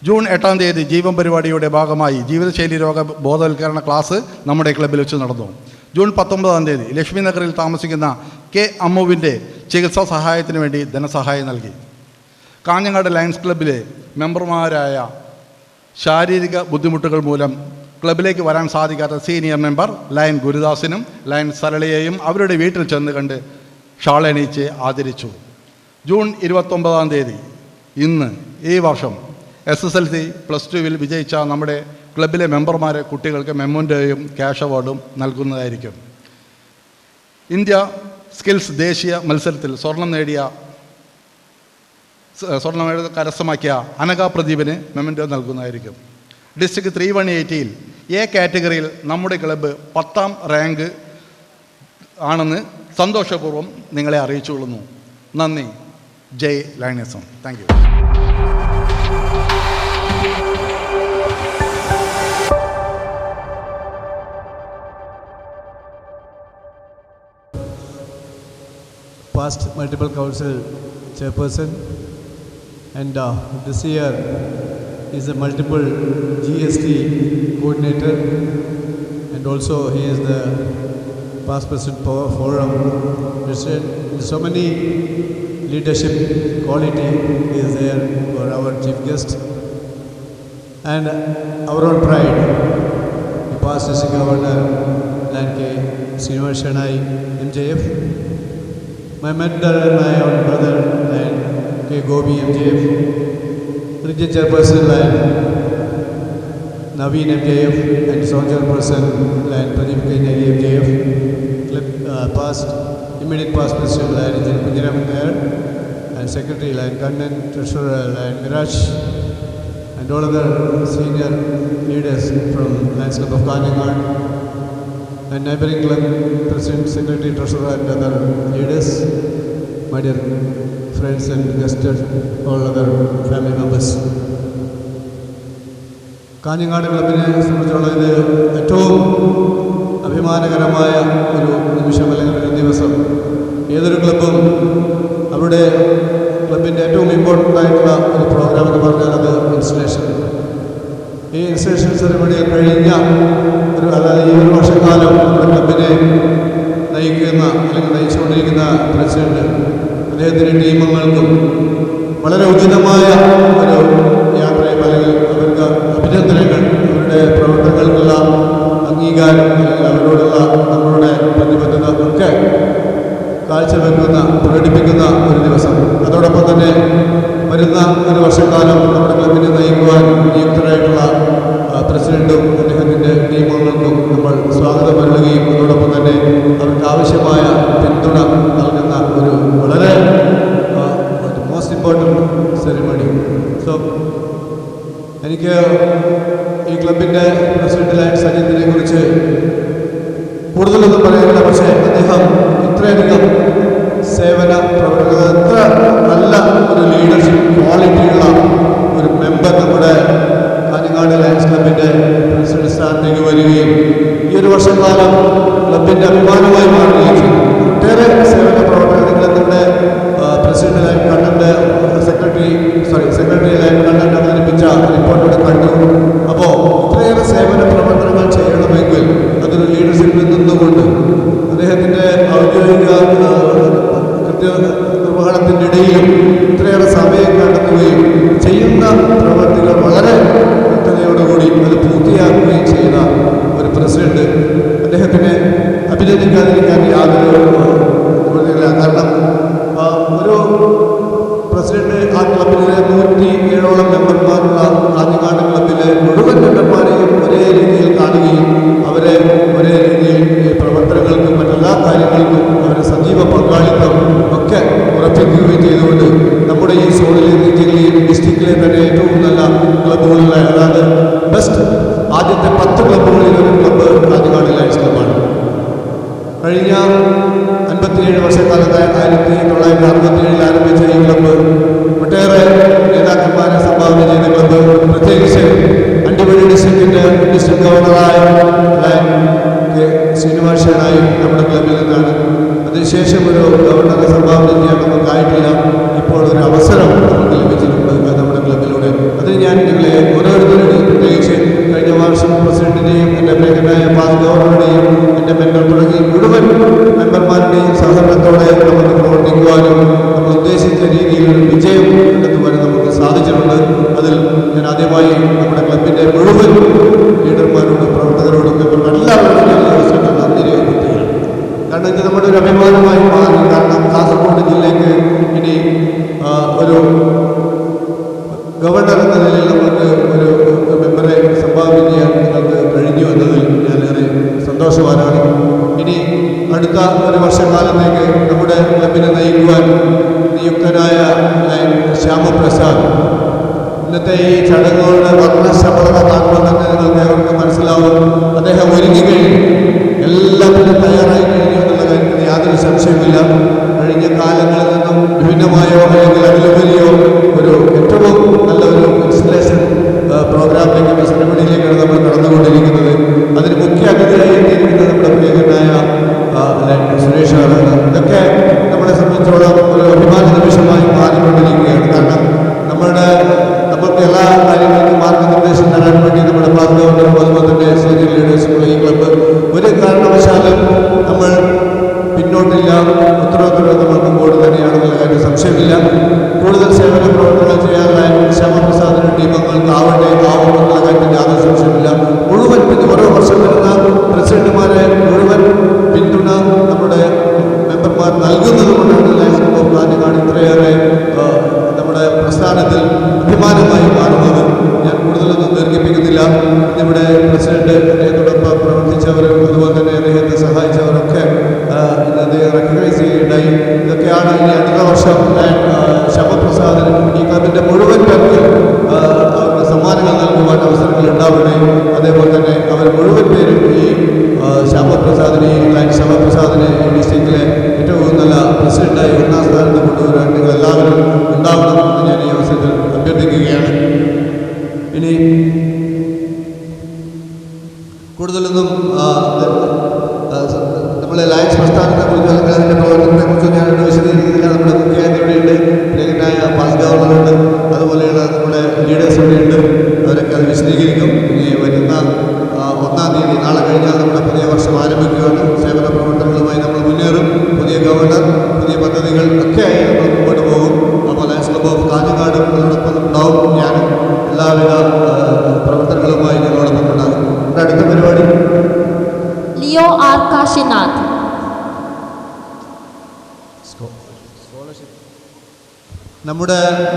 ജൂൺ 8-ാം തീയതി ജീവൻ പരിപാടിയുടെ ഭാഗമായി ജീവിതശൈലി രോഗ ബോധവൽക്കരണ ക്ലാസ് നമ്മുടെ ക്ലബ്ബിൽ വെച്ച് നടന്നു. ജൂൺ 19-ാം തീയതി ലക്ഷ്മി നഗറിൽ താമസിക്കുന്ന K അമ്മുവിൻ്റെ ചികിത്സാ സഹായത്തിന് വേണ്ടി ധനസഹായം നൽകി. കാഞ്ഞങ്ങാട് ലയൺസ് ക്ലബ്ബിലെ മെമ്പർമാരായ ശാരീരിക ബുദ്ധിമുട്ടുകൾ മൂലം ക്ലബിലേക്ക് വരാൻ സാധിക്കാത്ത സീനിയർ മെമ്പർ ലയൺ ഗുരുദാസിനും ലയൺ സരളയെയും അവരുടെ വീട്ടിൽ ചെന്ന് കണ്ട് ഷാളണിയിച്ച് ആദരിച്ചു. ജൂൺ 29-ാം തീയതി ഇന്ന് ഈ വർഷം SSLC +2 വിജയിച്ച നമ്മുടെ ക്ലബിലെ മെമ്പർമാരെ കുട്ടികൾക്ക് മെമ്മോൻ്റെയും ക്യാഷ് അവാർഡും നൽകുന്നതായിരിക്കും. ഇന്ത്യ സ്കിൽസ് ദേശീയ മത്സരത്തിൽ സ്വർണം കരസ്ഥമാക്കിയ അനഘ പ്രദീപിന് മെമ്മോൻ്റോ നൽകുന്നതായിരിക്കും. ഡിസ്ട്രിക്ട് 318-ൽ A കാറ്റഗറിയിൽ നമ്മുടെ ക്ലബ്ബ് 10ാം റാങ്ക് ആണെന്ന് സന്തോഷപൂർവ്വം നിങ്ങളെ അറിയിച്ചുകൊള്ളുന്നു. നന്ദി. ജയ് Lionism. Thank you. Past multiple council chairperson, and this year is a multiple GST coordinator, and also he is the past president forum president. So many leadership quality is there for our chief guest, and our own pride, the past district governor K. Srinivas Shernai MJF, my mentor and my own brother and K. Gobi MJF, region chairperson like Naveen MJF, and zone chairperson like Pradeep Kainagi MJF, past immediate past president like Punjaram Khair, and secretary like Kannan, treasurer like Miraj, and all other senior leaders from Lions Club of Kanyangar, and neighboring club president, secretary, treasurer, and other leaders, my dear friends and guests, all other family members. Kanhangad ക്ലബിനെ സംബന്ധിച്ചുള്ള ഇത് ഏറ്റവും അഭിമാനകരമായ ഒരു നിമിഷം അല്ലെങ്കിൽ ഒരു ദിവസം. ഏതൊരു ക്ലബ്ബും അവരുടെ ക്ലബിൻ്റെ ഏറ്റവും ഇമ്പോർട്ടൻ്റ് ആയിട്ടുള്ള ഒരു പ്രോഗ്രാം എന്ന് പറഞ്ഞാൽ അത് ഇൻസ്റ്റലേഷൻ. ഈ ഇൻസ്റ്റലേഷൻ സെറിമണിയിൽ കഴിഞ്ഞ അതായത് ഈ ഒരു വർഷക്കാലം നമ്മുടെ ക്ലബിനെ നയിക്കുന്ന അല്ലെങ്കിൽ നയിച്ചുകൊണ്ടിരിക്കുന്ന പ്രസിഡന്റ് അദ്ദേഹത്തിൻ്റെ ടീമംഗങ്ങൾക്കും വളരെ ഉചിതമായ ഒരു യാത്രയും അല്ലെങ്കിൽ അവർക്ക് അഭിനന്ദനങ്ങൾ, അവരുടെ പ്രവർത്തനങ്ങൾക്കുള്ള അംഗീകാരം അല്ലെങ്കിൽ അവരോടുള്ള നമ്മളുടെ പ്രതിബദ്ധത ഒക്കെ പ്രകടിപ്പിക്കുന്ന ഒരു ദിവസം. അതോടൊപ്പം തന്നെ വരുന്ന ഒരു വർഷക്കാലം നമ്മുടെ ക്ലബിനെ നയിക്കുവാൻ നിയുക്തരായിട്ടുള്ള പ്രസിഡന്റും അദ്ദേഹത്തിൻ്റെ ടീമംഗങ്ങൾക്കും നമ്മൾ സ്വാഗതം നൽകുകയും അതോടൊപ്പം തന്നെ അവർക്ക് ആവശ്യമായ പിന്തുണ നൽകുന്ന ഒരു വളരെ മോസ്റ്റ് ഇമ്പോർട്ടൻറ്റ് സെറിമണി. സോ എനിക്ക് ഈ ക്ലബിൻ്റെ പ്രസിഡന്റിലായ സജിത്തിനെ കുറിച്ച് കൂടുതലൊന്നും പറയാനില്ല. പക്ഷേ അദ്ദേഹം ഇത്രയധികം സേവന പ്രവർത്തകർ, എത്ര നല്ല ഒരു ലീഡർഷിപ്പ് ക്വാളിറ്റിയുള്ള ഒരു മെമ്പർ നമ്മുടെ കാഞ്ഞങ്ങാട് ലയൺസ് ക്ലബിൻ്റെ പ്രസിഡന്റ് സ്ഥാനത്തേക്ക് വരികയും ഈ ഒരു വർഷക്കാലം ക്ലബിൻ്റെ അഭിമാനമായി മാറുകയും ചെയ്തു. ഒട്ടേറെ സേവന പ്രവർത്തകർ നിങ്ങളുടെ പ്രസിഡന്റ് ലൈൻ കണ്ണൻ്റെ സെക്രട്ടറി ലൈൻ കണ്ണൻ അവതരിപ്പിച്ച റിപ്പോർട്ടോടെ കണ്ടു. അപ്പോൾ ഇത്രയേറെ സേവന പ്രവർത്തനത്തിൻ്റെ ഇടയിലും ഇത്രയേറെ സമയം കണ്ടെത്തുകയും ചെയ്യുന്ന പ്രവർത്തികൾ വളരെ വ്യക്തതയോടുകൂടി അത് പൂർത്തിയാക്കുകയും ചെയ്ത ഒരു പ്രസിഡന്റ്, അദ്ദേഹത്തിനെ അഭിനന്ദിക്കാതിരിക്കാൻ യാതൊരു ഇല്ല. കാരണം ഒരു പ്രസിഡന്റ് ആ ക്ലബിലെ 107ഓളം മെമ്പർമാരുള്ള കാഞ്ഞങ്ങാട് ക്ലബിലെ മുഴുവൻ മെമ്പർമാരെയും ഒരേ രീതിയിൽ കാണുകയും അവരെ ഒരേ രീതിയിൽ പ്രവർത്തനങ്ങൾക്കും മറ്റെല്ലാ കാര്യങ്ങൾക്കും അവരുടെ സജീവ പങ്കാളിത്തം ഒക്കെ ഉറപ്പിക്കുകയും ചെയ്തുകൊണ്ട് നമ്മുടെ ഈ സോണിലെ ജില്ലയിൽ ഡിസ്ട്രിക്റ്റിലെ തന്നെ ഏറ്റവും നല്ല ക്ലബുകളിലെ, അതായത് ബെസ്റ്റ് ആദ്യത്തെ 10 ക്ലബുകളിൽ ഒരു ക്ലബ്ബ് കാഞ്ഞങ്ങാട് ലയൺസ് ക്ലബ്ബാണ്. കഴിഞ്ഞ 57 വർഷക്കാലത്ത് 1967 ആരംഭിച്ച ഈ ക്ലബ്ബ് ഒട്ടേറെ നേതാക്കന്മാരെ സംഭാവന ചെയ്ത ക്ലബ്ബ്, പ്രത്യേകിച്ച് അണ്ടിമണി ഡിസ്ട്രിക്റ്റിൻ്റെ ഡിസ്ട്രിക്ട് ഗവർണറായ കെ ശ്രീനിവാസനായി നമ്മുടെ ക്ലബ്ബിൽ നിന്നാണ്. അതിനുശേഷം ഒരു ഗവർണറെ സംഭാവന ചെയ്യാൻ നമുക്കായിട്ടില്ല. ഇപ്പോൾ ഒരു അവസരം നമുക്ക് ലഭിച്ചിട്ടുണ്ട് നമ്മുടെ ക്ലബ്ബിലൂടെ. അതിന് ഞാൻ നിങ്ങളെ ഓരോരുത്തരുടെയും, പ്രത്യേകിച്ച് കഴിഞ്ഞ വർഷം പ്രസിഡന്റിനെയും എൻ്റെ പ്രിയങ്കരനായ പാസ് ഗവർണറുടെയും എൻ്റെ മെമ്പർ തുടങ്ങി മുഴുവൻ മെമ്പർമാരുടെയും സഹകരണത്തോടെ നമുക്ക് പ്രവർത്തിക്കുവാനും നമ്മൾ ഉദ്ദേശിച്ച രീതിയിൽ ഒരു വിജയം കണ്ടെത്തുവാനും നമുക്ക് സാധിച്ചിട്ടുണ്ട്. അതിൽ ഞാൻ ആദ്യമായി നമ്മുടെ ക്ലബിൻ്റെ മുഴുവൻ ലീഡർമാരോടും പ്രവർത്തകരോടും എല്ലാവരോടും ഞാൻ അവസരങ്ങൾ നന്ദി രേഖപ്പെടുത്തുകയാണ്. കാരണം ഇത് നമ്മുടെ ഒരു അഭിമാനമായി മാറി. കാരണം കാസർഗോഡ് ജില്ലയ്ക്ക് ഇനി ഒരു ഗവർണർ എന്ന നിലയിൽ നമുക്ക് ഒരു മെമ്പറെ സംഭാവന ചെയ്യാൻ നിങ്ങൾക്ക് കഴിഞ്ഞു എന്നതിൽ ഞാനേറെ സന്തോഷവാനാണ്. ഇനി അടുത്ത ഒരു വർഷക്കാലത്തേക്ക് നമ്മുടെ ക്ലബിനെ നയിക്കുവാൻ നിയുക്തനായ ശ്യാമപ്രസാദ്, ഇന്നത്തെ ഈ ചടങ്ങുകളുടെ വർണ്ണശബളത കാണുമ്പോൾ തന്നെ നിങ്ങൾക്ക് അവർക്ക് മനസ്സിലാവും അദ്ദേഹം ഒരുങ്ങി കഴിഞ്ഞു, എല്ലാത്തിനും തയ്യാറായി കഴിഞ്ഞു എന്നുള്ള കാര്യത്തിൽ യാതൊരു സംശയമില്ല. കഴിഞ്ഞ കാലങ്ങളിൽ നിന്നും വിഭിന്നമായോ അല്ലെങ്കിൽ അതിലുപരിയോ ഒരു ഏറ്റവും നല്ല ഒരു ഇൻസ്റ്റലേഷൻ പ്രോഗ്രാമിലേക്കാണ്, സെറമണിയിലേക്കാണ് നമ്മൾ കടന്നുകൊണ്ടിരിക്കുന്നത്. അതിന് മുഖ്യ അതിഥിയായി എത്തിയിരിക്കുന്നത് നമ്മുടെ പ്രിയങ്കരനായ സുരേഷാണ്. ഇതൊക്കെ നമ്മളെ സംബന്ധിച്ചോളം ഒരു അഭിമാന നിമിഷമായി മാറിക്കൊണ്ടിരിക്കുകയാണ്. കാരണം നമുക്ക് എല്ലാ കാര്യങ്ങൾക്കും മാർഗനിർദ്ദേശം തരാൻ വേണ്ടി നമ്മുടെ പാസ് ഗവർണറും അതുപോലെ തന്നെ സീനിയർ ലീഡേഴ്സുമുള്ള ഈ ക്ലബ്ബ് ഒരു കാരണവശാലും നമ്മൾ പിന്നോട്ടില്ല, ഉത്തരവാദിത്തം നമ്മൾ മുമ്പോട്ട് തന്നെയാണെന്നുള്ള കാര്യം സംശയമില്ല. കൂടുതൽ സേവന പ്രവർത്തനങ്ങൾ ചെയ്യാനായി ശ്യാമപ്രസാദിന്റെ ടീമങ്ങൾക്ക് ആവുമെന്നുള്ള കാര്യത്തിൽ യാതൊരു സംശയമില്ല. മുഴുവൻ ഓരോ വർഷം വരുന്ന പ്രസിഡന്റുമാരെ മുഴുവൻ പിന്തുണ നമ്മുടെ മെമ്പർമാർ നൽകുന്നത് കൊണ്ടാണ് ലയൺസ് ക്ലബ്ബ് ഓഫ് കാഞ്ഞങ്ങാട് ഇത്രയേറെ നമ്മുടെ പ്രസ്ഥാനത്തിൽ അഭിമാനമായി മാറുന്നത്. ഞാൻ കൂടുതലൊന്നും ദീർഘിപ്പിക്കുന്നില്ല. ഇവിടെ പ്രസിഡന്റ്, അദ്ദേഹത്തോടൊപ്പം പ്രവർത്തിച്ചവരും അതുപോലെ തന്നെ അദ്ദേഹത്തെ സഹായിച്ചവരൊക്കെ ഇന്ന് അദ്ദേഹം റെക്കഗ്നൈസ് ചെയ്യുകയുണ്ടായി. ഇതൊക്കെയാണ് ഇനി അടുത്ത വർഷം ശ്യാമപ്രസാദിന് ഈ ക്ലബിൻ്റെ മുഴുവൻ പേർക്ക് അവർക്ക് സമ്മാനങ്ങൾ നൽകുവാൻ അവസരങ്ങൾ ഉണ്ടാവട്ടെ. അതേപോലെ തന്നെ അവർ മുഴുവൻ പേരും ഈ ശ്യാമപ്രസാദിനെ ഈ ഡിസ്ട്രിക്റ്റിലെ ഏറ്റവും നല്ല പ്രസിഡന്റായി 1ാം സ്ഥാനത്ത് കൊണ്ടുവരാൻ നിങ്ങൾ എല്ലാവരും ഉണ്ടാവണം എന്ന് ഞാൻ ഈ അവസരത്തിൽ അഭ്യർത്ഥിക്കുകയാണ്. ഇനി കൂടുതലൊന്നും നമ്മളെ ലയൺസ് പ്രസ്ഥാനത്തെക്കുറിച്ച് അല്ലെങ്കിൽ അതിൻ്റെ പ്രവർത്തനത്തെക്കുറിച്ച് ഞാനൊരു വിശദീകരിക്കുന്നില്ല. നമ്മുടെ മുഖ്യമന്ത്രി ഇവിടെയുണ്ട്, പ്രിയങ്കരനായ പാസ് ഗവർണറുണ്ട്, അതുപോലെയുള്ള നമ്മുടെ ലീഡേഴ്സ് ഇവിടെയുണ്ട്. അവരൊക്കെ അത് വിശദീകരിക്കും. ഇനി വരുന്ന 1-ാം തീയതി, നാളെ കഴിഞ്ഞാൽ നമ്മുടെ പുതിയ വർഷം ആരംഭിക്കുകയാണ്. സേവന പ്രവർത്തനങ്ങളുമായി നമ്മൾ മുന്നേറും. പുതിയ ഗവർണർ, പുതിയ പദ്ധതികൾ ഒക്കെയായി നമ്മൾ മുമ്പോട്ട് പോകും. അപ്പോൾ ലയൺസ് ക്ലബ്ബ് ഓഫ് കാഞ്ഞങ്ങാട് അതോടൊപ്പം ഉണ്ടാവും. ഞാനും എല്ലാവിധ പ്രവർത്തനങ്ങളുമായി ഞങ്ങളോടൊപ്പം ഉണ്ടാകും. നമ്മുടെ അടുത്ത പരിപാടി Leo R. Kashinath.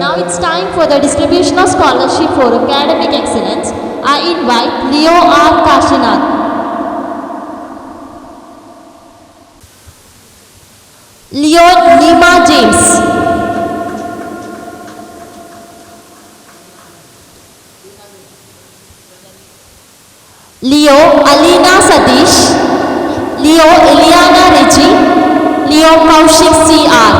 Now it's time for the distribution of scholarship for academic excellence. I invite Leo R. Kashinath. Leon Lima James. Leo Alina Satish. Leo Eliana Reggie. Leo Kaushik C.R.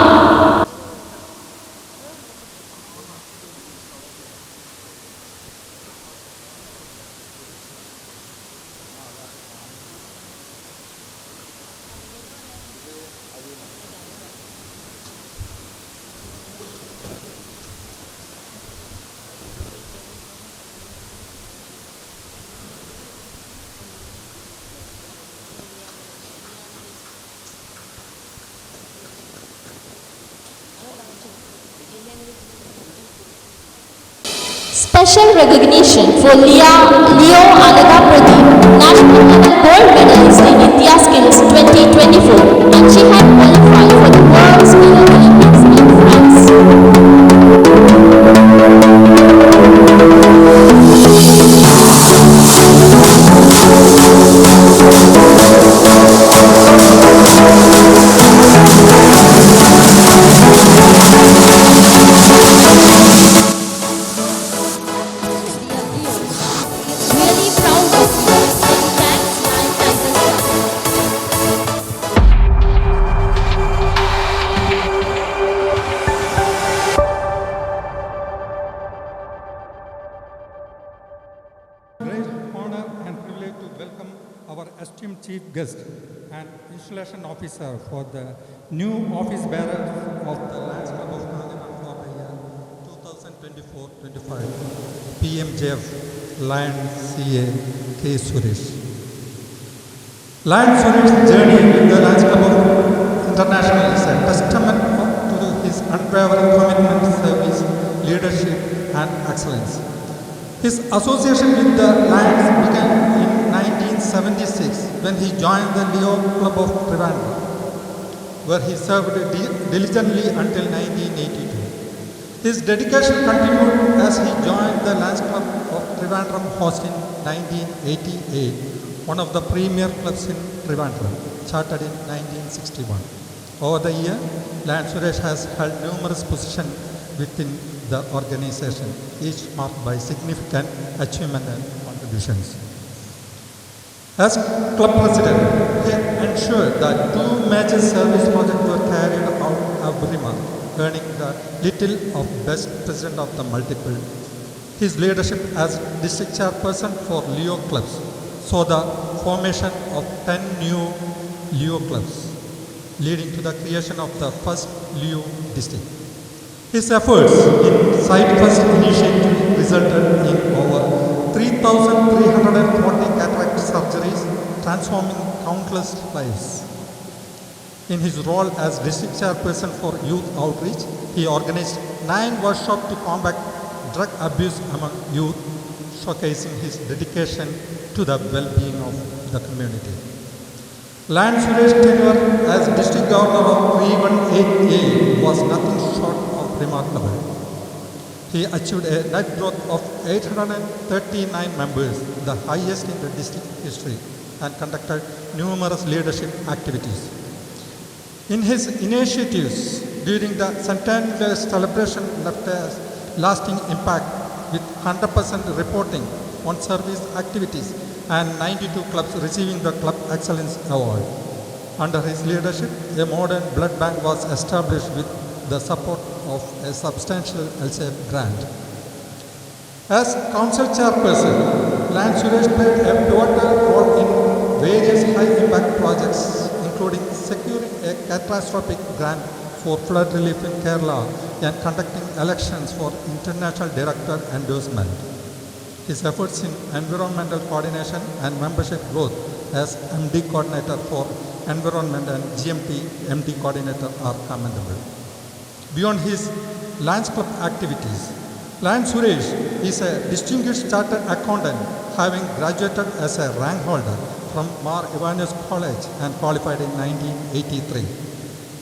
Special recognition for Leo Anaga Pradeep, National Level Gold Medalist in India Skills 2024, and she had qualified for the World Skill Olympics in France. Really proud of you. Many thanks, Lion Tigers Club. Great honor and privilege to welcome our esteemed chief guest and installation officer for the new office bearers of the Lions Club of Kanyaman for the year 2024-25. PMJF Lion CA K. Suresh. Lion Suresh's journey with the Lions Club of International is a testament to his unwavering commitment to service, leadership and excellence. His association with the Lions began in 1976 when he joined the Leo Club of Trivandrum, where he served diligently until 1982. His dedication continued as he joined the Lions Club of Trivandrum Host in 1988, one of the premier clubs in Trivandrum, chartered in 1961. Over the year, Lion Suresh has held numerous positions within the organization, each marked by significant achievement and contributions. As club president, he ensured that 2 major service projects were carried out every month, earning the title of Best President of the Multiple. His leadership as district chairperson for Leo clubs saw the formation of 10 new Leo clubs, leading to the creation of the first Leo district. His efforts in Site First initiative resulted in over 3,340 cataract surgeries, transforming countless lives. In his role as district chairperson for youth outreach, he organized 9 workshops to combat drug abuse among youth, showcasing his dedication to the well-being of the community. Lion Suresh's tenure as district governor of 318A was nothing short of remarkable. He achieved a net growth of 839 members, the highest in the district history, and conducted numerous leadership activities. In his initiatives during the centennial celebration left a lasting impact with 100% reporting on service activities and 92 clubs receiving the Club Excellence Award. Under his leadership, a modern blood bank was established with the support of a substantial LSAP grant. As council chairperson, Lion Suresh played a pivotal role in various high-impact projects, including securing a catastrophic grant for flood relief in Kerala and conducting elections for international director endorsement. His efforts in environmental coordination and membership growth as MD coordinator for environment and GMT MD coordinator are commendable. Beyond his Lions Club activities, Lion Suresh is a distinguished chartered accountant, having graduated as a rank holder from Mar Ivanios College and qualified in 1983.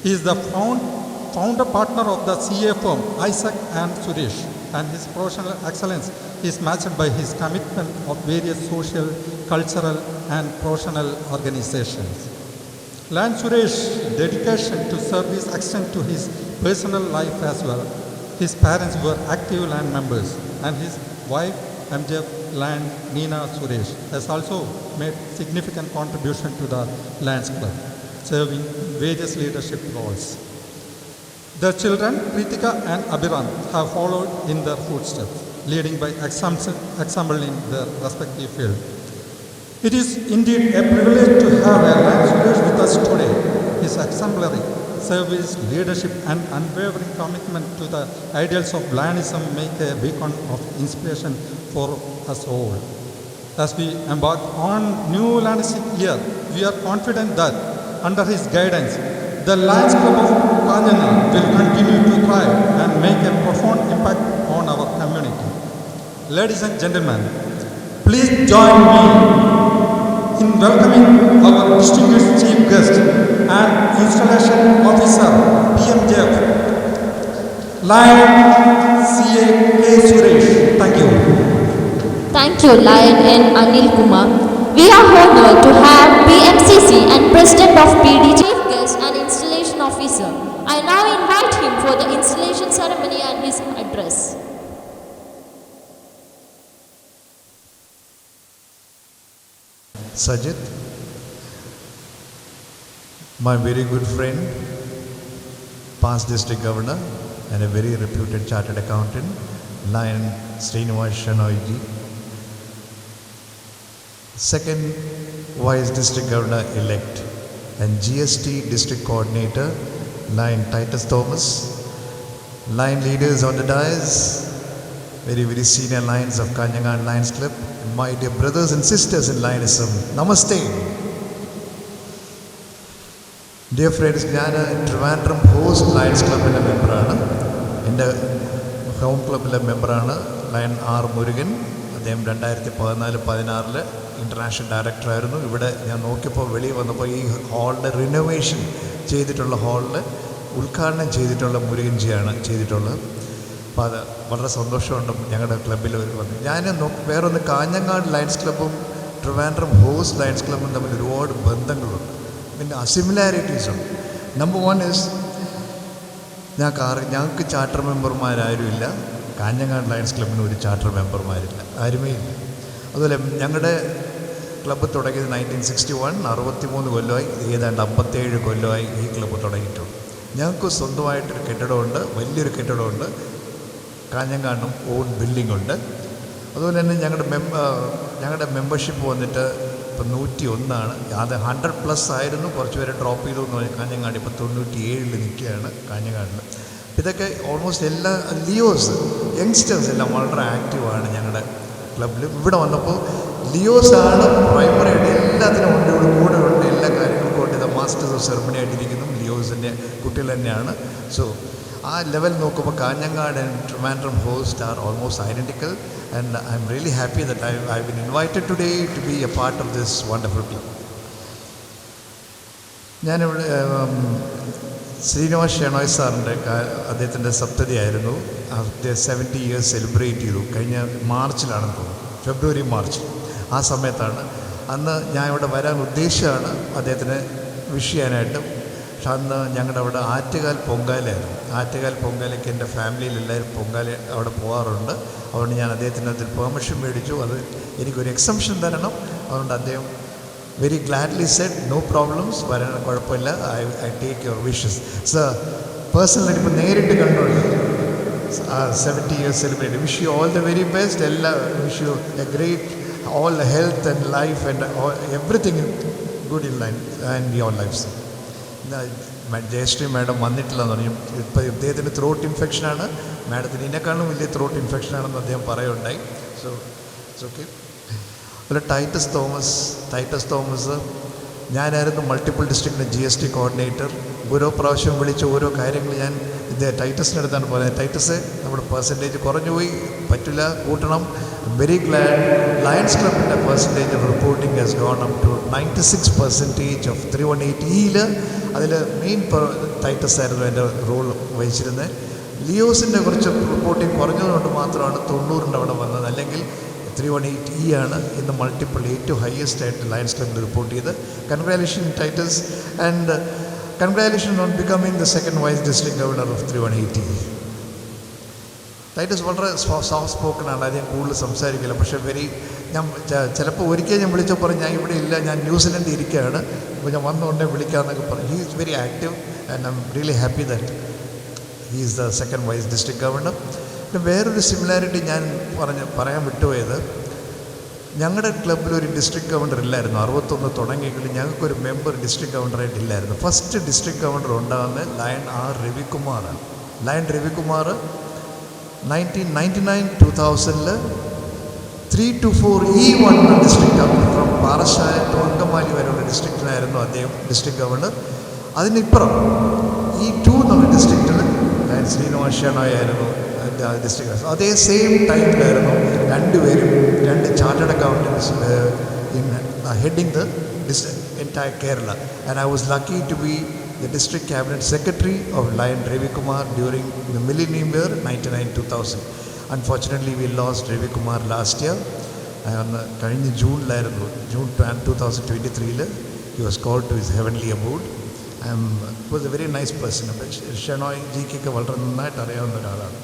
He is the founder partner of the CA firm Isaac and Suresh, and his professional excellence is matched by his commitment of various social, cultural and professional organizations. Lion Suresh's dedication to service extends to his personal life as well. His parents were active Lion members, and his wife MJF Lion Neena Suresh has also made significant contribution to the Lions Club, serving various leadership roles. Their children, Pritika and Abhiran, have followed in their footsteps, leading by example in their respective field. It is indeed a privilege to have a Lion Suresh with us today. His exemplary service, leadership and unwavering commitment to the ideals of Lionism make a beacon of inspiration for us all. As we embark on new Lionistic year, we are confident that under his guidance, the Lions Club of Kanyaman will continue to thrive and make a profound impact on our community. ladies and gentlemen, please join me in welcoming our distinguished chief guest and installation officer, PMJF, Lion CA K. Suresh. Thank you. Thank you, Lion and Anil Kumar. We are honored to have BMCC and President of PD Chief Guest and Installation Officer. I now invite him for the installation ceremony and his address. Sajid, my very good friend, past district governor and a very reputed chartered accountant, Lion Srinivas Shenoy ji. Second Vice District Governor elect and GST District Coordinator, Lion Titus Thomas. Lion leaders on the dais, very senior Lions of Kanyangan Lions Club, my dear brothers and sisters in Lionism, Namaste. Dear friends, ഞാൻ Trivandrum host lions ക്ലബിൻ്റെ മെമ്പറാണ്. എൻ്റെ home ക്ലബിലെ മെമ്പറാണ് lion R Murugan. അദ്ദേഹം 2014-16 international ഡയറക്ടറായിരുന്നു. ഇവിടെ ഞാൻ നോക്കിയപ്പോൾ വെളിയിൽ വന്നപ്പോൾ ഈ ഹാളിൻ്റെ റിനോവേഷൻ ചെയ്തിട്ടുള്ള ഹാളിൽ ഉദ്ഘാടനം ചെയ്തിട്ടുള്ള മുരുകൻജിയാണ് ചെയ്തിട്ടുള്ളത്. അപ്പോൾ അത് വളരെ സന്തോഷമുണ്ട് ഞങ്ങളുടെ ക്ലബ്ബിൽ വന്ന്. ഞാൻ വേറൊന്ന്, കാഞ്ഞങ്ങാട് ലയൺസ് ക്ലബ്ബും ട്രിവാൻഡ്രം ഹോസ്റ്റ് ലയൺസ് ക്ലബ്ബും തമ്മിൽ ഒരുപാട് ബന്ധങ്ങളുണ്ട്, പിന്നെ സിമിലാരിറ്റീസ് ഉണ്ട്. നമ്പർ 1 ഈസ് ഞങ്ങൾക്ക് ചാർട്ടർ മെമ്പർമാരാരും ഇല്ല. കാഞ്ഞങ്ങാട് ലയൺസ് ക്ലബ്ബിന് ഒരു ചാർട്ടർ മെമ്പർമാരില്ല, ആരുമേ ഇല്ല. അതുപോലെ ഞങ്ങളുടെ ക്ലബ്ബ് തുടങ്ങിയത് 1961, 63 കൊല്ലമായി, ഏതാണ്ട് 57 കൊല്ലമായി ഈ ക്ലബ്ബ് തുടങ്ങിയിട്ടുണ്ട്. ഞങ്ങൾക്ക് സ്വന്തമായിട്ടൊരു കെട്ടിടമുണ്ട്, വലിയൊരു കെട്ടിടമുണ്ട്. കാഞ്ഞങ്ങാണ്ടും ഓൺ ബിൽഡിംഗ് ഉണ്ട്. അതുപോലെ തന്നെ ഞങ്ങളുടെ മെമ്പർഷിപ്പ് വന്നിട്ട് ഇപ്പം 101 അത് 100+ ആയിരുന്നു. കുറച്ച് പേരെ ഡ്രോപ്പ് ചെയ്തു എന്ന് പറഞ്ഞാൽ കാഞ്ഞങ്ങാട് ഇപ്പോൾ 97 നിൽക്കുകയാണ് കാഞ്ഞങ്ങാടിൽ. ഇതൊക്കെ ഓൾമോസ്റ്റ് എല്ലാ ലിയോസ് യങ്സ്റ്റേഴ്സ് എല്ലാം വളരെ ആക്റ്റീവാണ് ഞങ്ങളുടെ ക്ലബിൽ. ഇവിടെ വന്നപ്പോൾ ലിയോസാണ് പ്രൈമറിയായിട്ട് എല്ലാത്തിനും കൂടെ ഉണ്ട്, എല്ലാ കാര്യങ്ങൾക്കും ഉണ്ട്. ഇത് മാസ്റ്റേഴ്സ് ഓഫ് സെറമണി ആയിട്ടിരിക്കുന്നതും ലിയോസിൻ്റെ കുട്ടികൾ തന്നെയാണ്. സോ ആ ലെവൽ നോക്കുമ്പോൾ Kanhangad and Trivandrum host are almost identical. and I'm really happy that I've been invited today to be a part of this wonderful club. ഞാനിവിടെ ശ്രീനിവാസ് ഷെനോയ് സാറിൻ്റെ അദ്ദേഹത്തിൻ്റെ സപ്തതി ആയിരുന്നു. 70 years സെലിബ്രേറ്റ് ചെയ്തു കഴിഞ്ഞ മാർച്ചിലാണെന്ന് തോന്നുന്നു, ഫെബ്രുവരി മാർച്ച്. ആ സമയത്താണ് അന്ന് ഞാൻ ഇവിടെ വരാൻ ഉദ്ദേശിച്ചാണ് അദ്ദേഹത്തിന് വിഷ് ചെയ്യാനായിട്ട്. പക്ഷെ അന്ന് ഞങ്ങളുടെ അവിടെ ആറ്റുകാൽ പൊങ്കാലയായിരുന്നു. ആറ്റുകാൽ പൊങ്കാലയ്ക്ക് എൻ്റെ ഫാമിലിയിൽ എല്ലാവരും പൊങ്കാല അവിടെ പോകാറുണ്ട്. അതുകൊണ്ട് ഞാൻ അദ്ദേഹത്തിന് അതിൽ പെർമിഷൻ മേടിച്ചു. അത് എനിക്കൊരു എക്സംഷൻ തരണം. അതുകൊണ്ട് അദ്ദേഹം very gladly said no problems, വരാൻ കുഴപ്പമില്ല, I take your wishes. Sir personally ഇപ്പോൾ നേരിട്ട് കണ്ടുകൊണ്ട് 70 years celebrate. Wish you all the very best. എല്ലാ wish you a great all health and life and everything good in life and your life. Jayashree madam വന്നിട്ടില്ലെന്ന് പറഞ്ഞു. ഇപ്പോൾ ഇദ്ദേഹത്തിന് throat ഇൻഫെക്ഷനാണ്. മാഡത്തിന് ഇതിനേക്കാളും വലിയ ത്രോട്ട് ഇൻഫെക്ഷനാണെന്ന് അദ്ദേഹം പറയുണ്ടായി. So it's okay. അതുപോലെ ടൈറ്റസ് തോമസ് ഞാനായിരുന്നു മൾട്ടിപ്പിൾ ഡിസ്ട്രിക്റ്റിൻ്റെ GST കോർഡിനേറ്റർ. ഓരോ പ്രാവശ്യം വിളിച്ച് ഓരോ കാര്യങ്ങൾ ഞാൻ ടൈറ്റസിൻ്റെ അടുത്താണ് പറയുന്നത്. ടൈറ്റസ് നമ്മുടെ പെർസെൻറ്റേജ് കുറഞ്ഞു പോയി, പറ്റില്ല, കൂട്ടണം. വെരി ഗ്ലാഡ് ലയൺസ് ക്ലബിൻ്റെ percentage reporting has gone up to 96% of 318. അതിൽ മെയിൻ ടൈറ്റസ് ആയിരുന്നു എൻ്റെ റോൾ വഹിച്ചിരുന്നത്. ലിയോസിൻ്റെ കുറച്ച് റിപ്പോർട്ടിംഗ് കുറഞ്ഞതുകൊണ്ട് മാത്രമാണ് 90 അവിടെ വന്നത്. അല്ലെങ്കിൽ 318E ആണ് ഇന്ന് മൾട്ടിപ്പിൾ ഏറ്റവും ഹയസ്റ്റ് ആയിട്ട് ലയൺസ് ക്ലബിൽ റിപ്പോർട്ട് ചെയ്ത്. Congratulation Titus and congratulation on becoming the second vice district governor of 318E. Titus വളരെ സോഫ്റ്റ് സ്പോക്കണാണ്, അത് ഞാൻ കൂടുതൽ സംസാരിക്കില്ല. പക്ഷേ ഞാൻ ചിലപ്പോൾ ഒരിക്കൽ ഞാൻ വിളിച്ചപ്പോൾ ഞാൻ ഇവിടെ ഇല്ല, ഞാൻ ന്യൂസിലൻഡിൽ ഇരിക്കുകയാണ്, അപ്പോൾ ഞാൻ വന്നുകൊണ്ടേ വിളിക്കാമെന്നൊക്കെ പറഞ്ഞു. He is very active and I am really happy that he is the second vice district governor. പിന്നെ വേറൊരു സിമിലാരിറ്റി ഞാൻ പറയാൻ വിട്ടുപോയത്, ഞങ്ങളുടെ ക്ലബ്ബിൽ ഒരു ഡിസ്ട്രിക്ട് ഗവർണർ ഇല്ലായിരുന്നു. 61 തുടങ്ങിയെങ്കിലും ഞങ്ങൾക്കൊരു മെമ്പർ ഡിസ്ട്രിക്ട് ഗവർണറായിട്ട് ഇല്ലായിരുന്നു. ഫസ്റ്റ് ഡിസ്ട്രിക്ട് ഗവർണർ ഉണ്ടാകുന്നത് ലയൺ ആർ രവികുമാറാണ്. Lion Ravikumar 1999-2000 3 to 4 E1 district from Parassala to Angamaly വരെയുള്ള ഡിസ്ട്രിക്റ്റിനായിരുന്നു അദ്ദേഹം ഡിസ്ട്രിക്ട് ഗവർണർ. അതിനിപ്പുറം E2 എന്നുള്ള ഡിസ്ട്രിക്റ്റിൽ ലയൺ ശ്രീനിവാസ് ഷെനോയ് ആയിരുന്നു ഡിസ്ട്രിക്ട്. അതേ സെയിം ടൈമിലായിരുന്നു രണ്ടുപേരും 2 chartered accountants in heading the entire Kerala, and I was lucky to be the district cabinet secretary of Lion Ravi Kumar during the millennium year 99-2000. Unfortunately, we lost Ravi Kumar last year. കഴിഞ്ഞ ജൂണിലായിരുന്നു, June 2023 he was called to his heavenly abode. Was a very nice person. Shenoy ജിക്കൊക്കെ വളരെ നന്നായിട്ട് അറിയാവുന്ന ഒരാളാണ്.